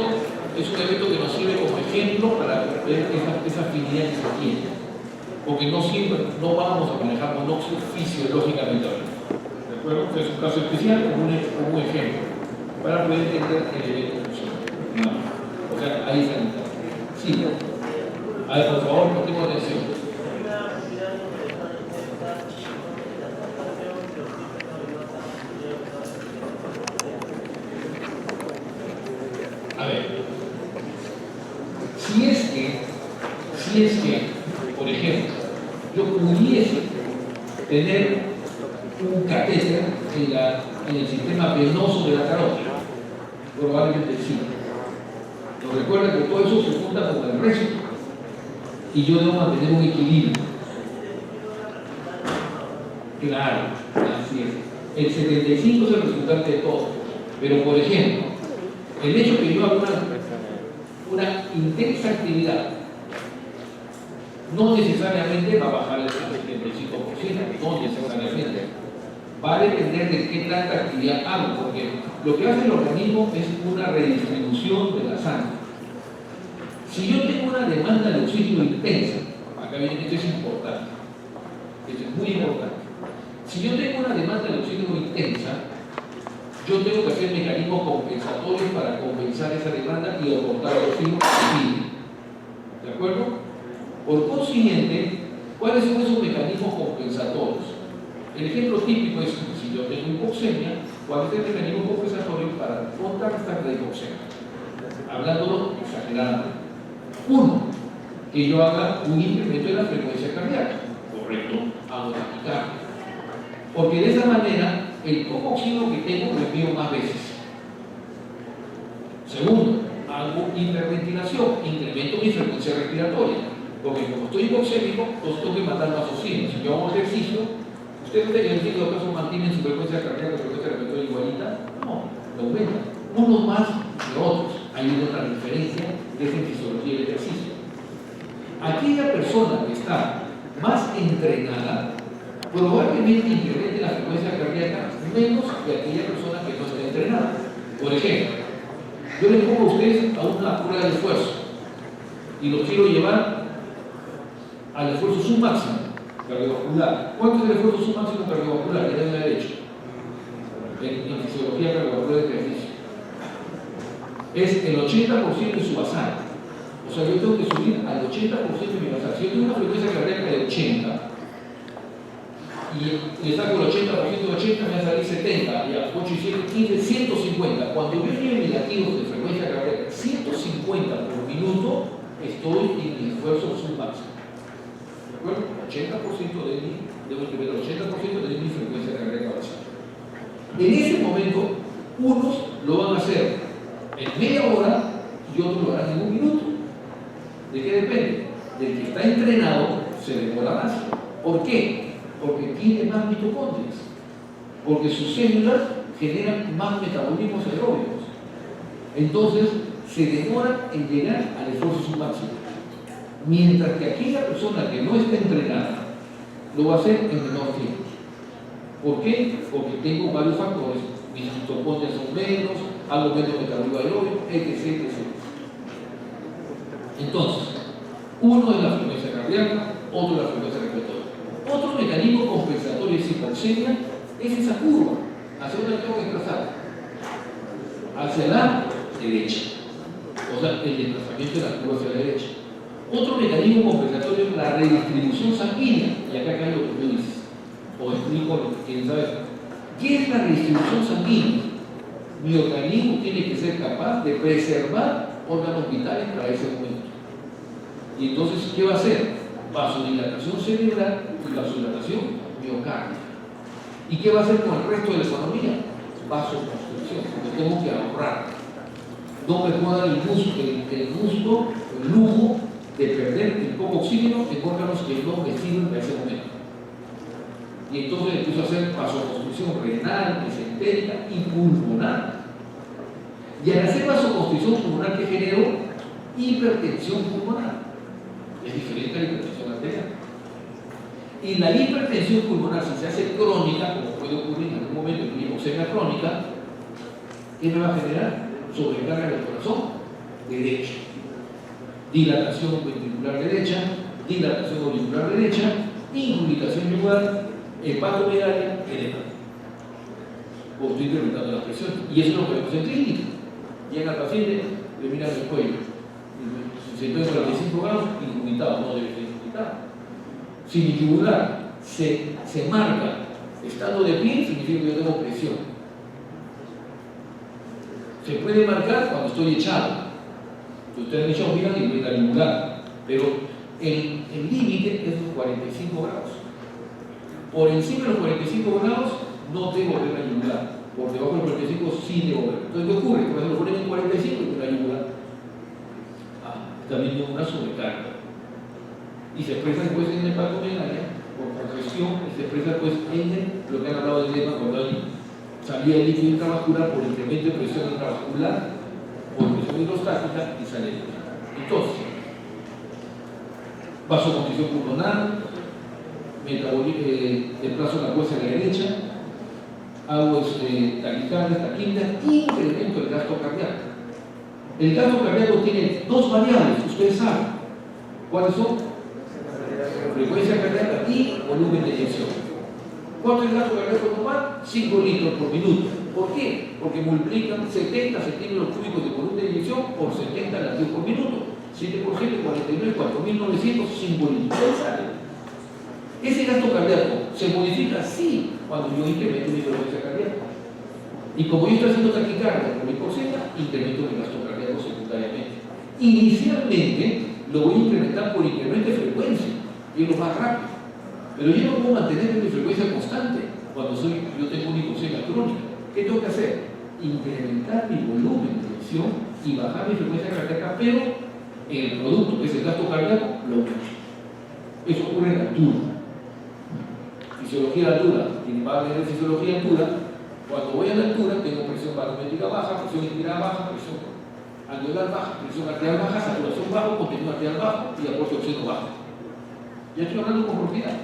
es un evento que nos sirve como ejemplo para ver esa afinidad que se tiene. Porque no siempre, no vamos a manejar monóxido fisiológicamente hablando. ¿De acuerdo? Es un caso especial como un ejemplo para poder entender el evento funcional. O sea, ahí está el detalle. Sí. A ver, por favor, no tengo atención. A ver, si es que, por ejemplo, yo pudiese tener un catéter en el sistema venoso de la carótida, probablemente sí. Nos recuerda que todo eso se junta con el resto y yo debo mantener un equilibrio. Claro, así es. El 75 es el resultante de todo. Pero, por ejemplo, el hecho que yo haga una intensa actividad no necesariamente va a bajar el 75%, no necesariamente. Va a depender de qué tanta actividad hago, porque lo que hace el organismo es una redistribución de la sangre. Si yo tengo una demanda de oxígeno intensa, acá viene esto es importante, esto es muy importante. Si yo tengo una demanda de oxígeno intensa, yo tengo que hacer mecanismos compensatorios para compensar esa demanda y aportar el oxígeno. ¿De acuerdo? Por consiguiente, ¿cuáles son esos mecanismos compensatorios? El ejemplo típico es que si yo tengo hipoxemia, ¿cuál es el mecanismo compensatorio para contrarrestar la hipoxemia? Hablándolo exageradamente. Uno, que yo haga un incremento de la frecuencia cardíaca. Correcto, hago taquicardia. Porque de esa manera, el poco oxígeno que tengo lo envío más veces. Segundo, hago hiperventilación, incremento mi frecuencia respiratoria. Porque como estoy hipoxémico, pues tengo que matar más oxígeno. Si yo hago ejercicio, ¿ustedes creen que el ejercicio acaso mantienen su frecuencia cardíaca, su frecuencia respiratoria igualita? No, lo aumenta. Unos más de otros. Hay otra diferencia que es en fisiología del ejercicio. Aquella persona que está más entrenada probablemente incremente la frecuencia cardíaca menos que aquella persona que no está entrenada. Por ejemplo, yo le pongo a ustedes a una prueba de esfuerzo y los quiero llevar al esfuerzo submáximo cardiovascular. ¿Cuánto es el esfuerzo submáximo cardiovascular? Ya debe haber hecho en fisiología cardiovascular de ejercicio. Es el 80% de su basal. O sea, yo tengo que subir al 80% de mi basal. Si yo tengo una frecuencia cardíaca de 80 y le saco el 80% de 80, me va a salir 70, y a 8 y 7, 15, 150. Cuando yo lleve mis latidos de frecuencia cardíaca 150 por minuto, estoy en mi esfuerzo submáximo. ¿De acuerdo? 80% de mi, debo incrementar el 80% de mi frecuencia cardíaca basal. En ese momento, unos lo van a hacer en media hora y otros lo harán en un minuto. ¿De qué depende? Del que está entrenado se demora más. ¿Por qué? Porque tiene más mitocondrias. Porque sus células generan más metabolismos aeróbicos. Entonces, se demora en llegar al esfuerzo submáximo. Mientras que aquella persona que no está entrenada lo va a hacer en menor tiempo. ¿Por qué? Porque tengo varios factores. Mis mitocondrias son menos, algo menos metabolismo aeróbico, etc. Entonces, uno es la frecuencia cardíaca, otro es la frecuencia respiratoria. Otro mecanismo compensatorio de hipoxemia es esa curva. ¿Hacia dónde tengo que desplazar? Hacia la derecha. O sea, el desplazamiento de la curva hacia la derecha. Otro mecanismo compensatorio es la redistribución sanguínea. Y acá cae lo que tú dices. O explico, quién sabe. ¿Qué es la redistribución sanguínea? Mi organismo tiene que ser capaz de preservar órganos vitales para ese momento. Y entonces, ¿qué va a hacer? Vasodilatación cerebral y vasodilatación miocárdica. ¿Y qué va a hacer con el resto de la economía? Vasoconstricción, porque tengo que ahorrar. No me puedo dar el lujo de perder el poco oxígeno en órganos que no me sirven para ese momento. Y entonces empiezo a hacer vasoconstricción renal, mesentérica y pulmonar. Y al hacer vasoconstricción pulmonar, que genero hipertensión pulmonar. Es diferente a la hipertensión arterial. Y la hipertensión pulmonar, si se hace crónica, como puede ocurrir en algún momento en hipoxemia crónica, ¿qué me va a generar? Sobrecarga del corazón derecho, dilatación ventricular derecha, dilatación auricular derecha, incubilación yugular, hepatomegalia, edema. O estoy incrementando la presión. Y eso es lo que vemos en clínica. Llega al paciente, le miran el cuello. Si estoy en 45 grados, incubitado, no debe ser incubitado. Si mi yugular se marca estando de pie, significa que yo tengo presión. Se puede marcar cuando estoy echado. Ustedes echados miran y ven la yugular. Pero el límite es los 45 grados. Por encima de los 45 grados no debo ver la yugular. Por debajo de los 45 sí debo ver. Entonces, ¿qué ocurre? Cuando lo ponen en 45 y la yugular también tiene una sobrecarga. Y se expresa después en el hepatomegalia por congestión, y se expresa después en lo que han hablado del edema cuando hay salida de líquido intravascular por incremento de presión intravascular, por presión hidrostática y sale de edema. Entonces, vasoconstricción pulmonar, desplazo la fuerza a la derecha, hago taquicardia, taquimia, incremento del gasto cardíaco. El gasto cardíaco tiene dos variables, ustedes saben. ¿Cuáles son? Frecuencia cardíaca y volumen de eyección. ¿Cuánto es el gasto cardíaco normal? 5 litros por minuto. ¿Por qué? Porque multiplican 70 centímetros cúbicos de volumen de eyección por 70 latidos por minuto. 7 por 7, 49, 4.900, 5 litros. ¿Qué sale? Ese gasto cardíaco se modifica, sí, cuando yo incremento mi frecuencia cardíaca. Y como yo estoy haciendo taquicardia con hipoxemia, incremento mi gasto cardíaco secundariamente. Inicialmente lo voy a incrementar por incremento de frecuencia, y es lo más rápido. Pero yo no puedo mantener mi frecuencia constante cuando yo tengo una hipoxemia crónica. ¿Qué tengo que hacer? Incrementar mi volumen de presión y bajar mi frecuencia cardíaca, pero en el producto, que es el gasto cardíaco, lo mucho. Eso ocurre en la altura. Fisiología de altura, quien va a tener fisiología de altura, cuando voy a la altura tengo presión barométrica baja, presión inspirada baja, presión alveolar baja, presión arterial baja, saturación bajo, contenido arterial bajo y aporte de oxígeno bajo. Ya estoy hablando con propiedad.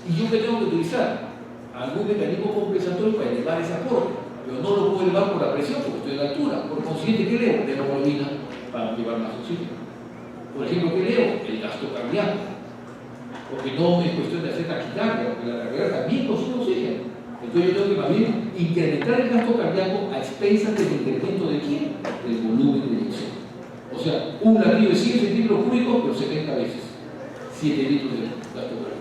Y yo que tengo que utilizar algún mecanismo compensatorio para elevar ese aporte, pero no lo puedo elevar por la presión porque estoy a la altura. Por consiguiente, ¿qué leo? De hemoglobina para llevar más oxígeno. Por ejemplo, ¿qué leo? El gasto cardíaco. Porque no es cuestión de hacer taquicardia, porque la taquicardia también consume oxígeno. Entonces yo tengo que más bien incrementar el gasto cardíaco a expensas del incremento de quién? Del volumen de inyección. O sea, un latido de 100 centímetros cúbicos, pero 70 veces. 7 litros de gasto cardíaco.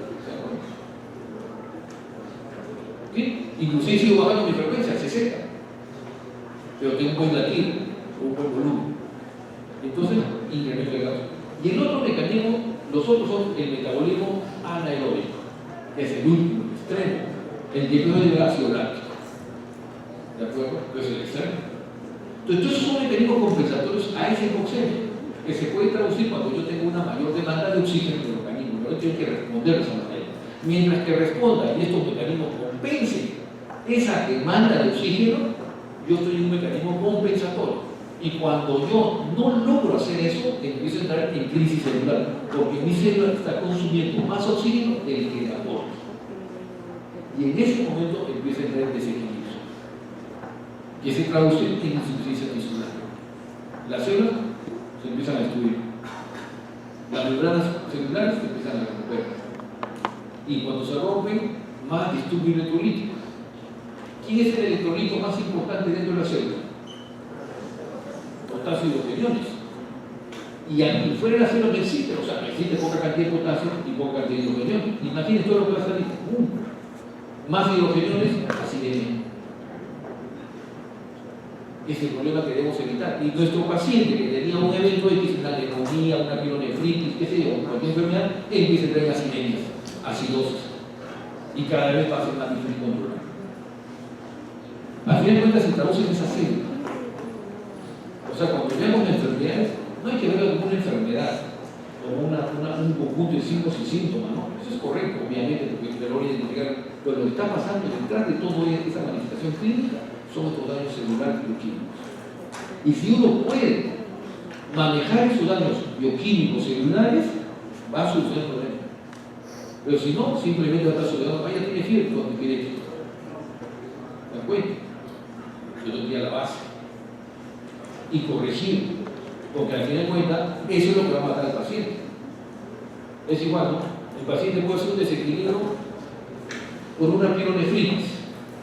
¿Sí? Inclusive sigo bajando mi frecuencia a 60. Pero tengo un buen latido, un buen volumen. Entonces, incremento el gasto. Y el otro mecanismo, los otros son el metabolismo anaeróbico, que es el último, el extremo, el dióxido de ácido láctico. ¿De acuerdo? Que es el extremo. Entonces, son mecanismos compensatorios a ese hipoxemia, que se puede traducir cuando yo tengo una mayor demanda de oxígeno en el organismo. Yo tengo que responder de esa manera. Mientras que responda y estos mecanismos compensen esa demanda de oxígeno, yo estoy en un mecanismo compensatorio. Y cuando yo no logro hacer eso, empiezo a entrar en crisis celular, porque mi célula está consumiendo más oxígeno del que le aporta. Y en ese momento empieza a entrar en desequilibrio, que se traduce en insuficiencia tisular. Las células se empiezan a destruir, las membranas celulares se empiezan a romper, y cuando se rompen, más disturbio electrolítico. ¿Quién es el electrolito más importante dentro de la célula? Potasio y hidrogeniones. Y aquí fuera de la célula no existe, o sea, existe poca cantidad de potasio y poca cantidad de hidrogeniones. Imagínense todo lo que va a salir. Más hidrogeniones, acidemia. Ese es el problema que debemos evitar. Y nuestro paciente que tenía un evento X, una neumonía, una pielonefritis, qué sé yo, cualquier enfermedad, empieza a tener acidemias, acidosis. Y cada vez va a ser más difícil controlar. Al final de cuentas se traduce en esa célula. O sea, cuando vemos enfermedades, no hay que verlo como una enfermedad, como un conjunto de signos y síntomas, ¿no? Eso es correcto, obviamente, porque te lo voy a identificar. Pero lo que está pasando detrás de todo esa manifestación clínica son estos daños celulares bioquímicos. Y si uno puede manejar esos daños bioquímicos celulares, va a solucionar el problema. Pero si no, simplemente va a estar solucionando, vaya, tiene fiebre, donde quiere esto. ¿Me das cuenta? Yo tendría la base. Y corregir, porque al final de cuentas, eso es lo que va a matar al paciente. Es igual, ¿no? El paciente puede hacer un desequilibrio por una pielonefritis.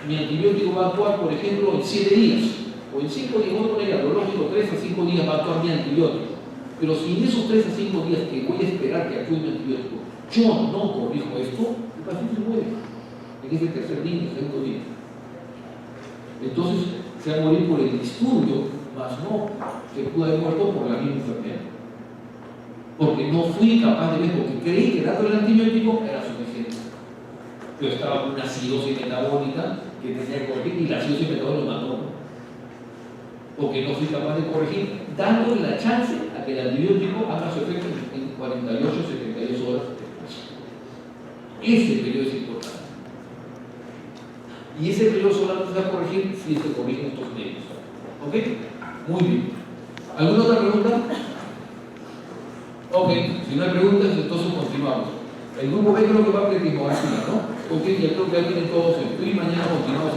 Mi antibiótico va a actuar, por ejemplo, en 7 días, o en 5 días, voy a poner lo lógico, 3 a 5 días va a actuar mi antibiótico. Pero si en esos 3 a 5 días que voy a esperar que actúe mi antibiótico, yo no corrijo esto, el paciente muere en ese tercer día, segundo día. Entonces, se va a morir por el disturbio, más no se pudo haber muerto por la misma enfermedad. Porque no fui capaz de ver, porque creí que dándole el antibiótico era suficiente. Yo estaba con una acidosis metabólica que tenía que corregir y la acidosis metabólica lo mató. Porque no fui capaz de corregir, dándole la chance a que el antibiótico haga su efecto en 48 o 72 horas después. Ese periodo es importante. Y ese periodo solamente se va a corregir si se corrigen estos medios. ¿Ok? Muy bien. ¿Alguna otra pregunta? Ok, si no hay preguntas, entonces continuamos. El grupo B creo que va a pretimografía, ¿no? Ok, ya creo que ya tienen todos esto y mañana continuamos.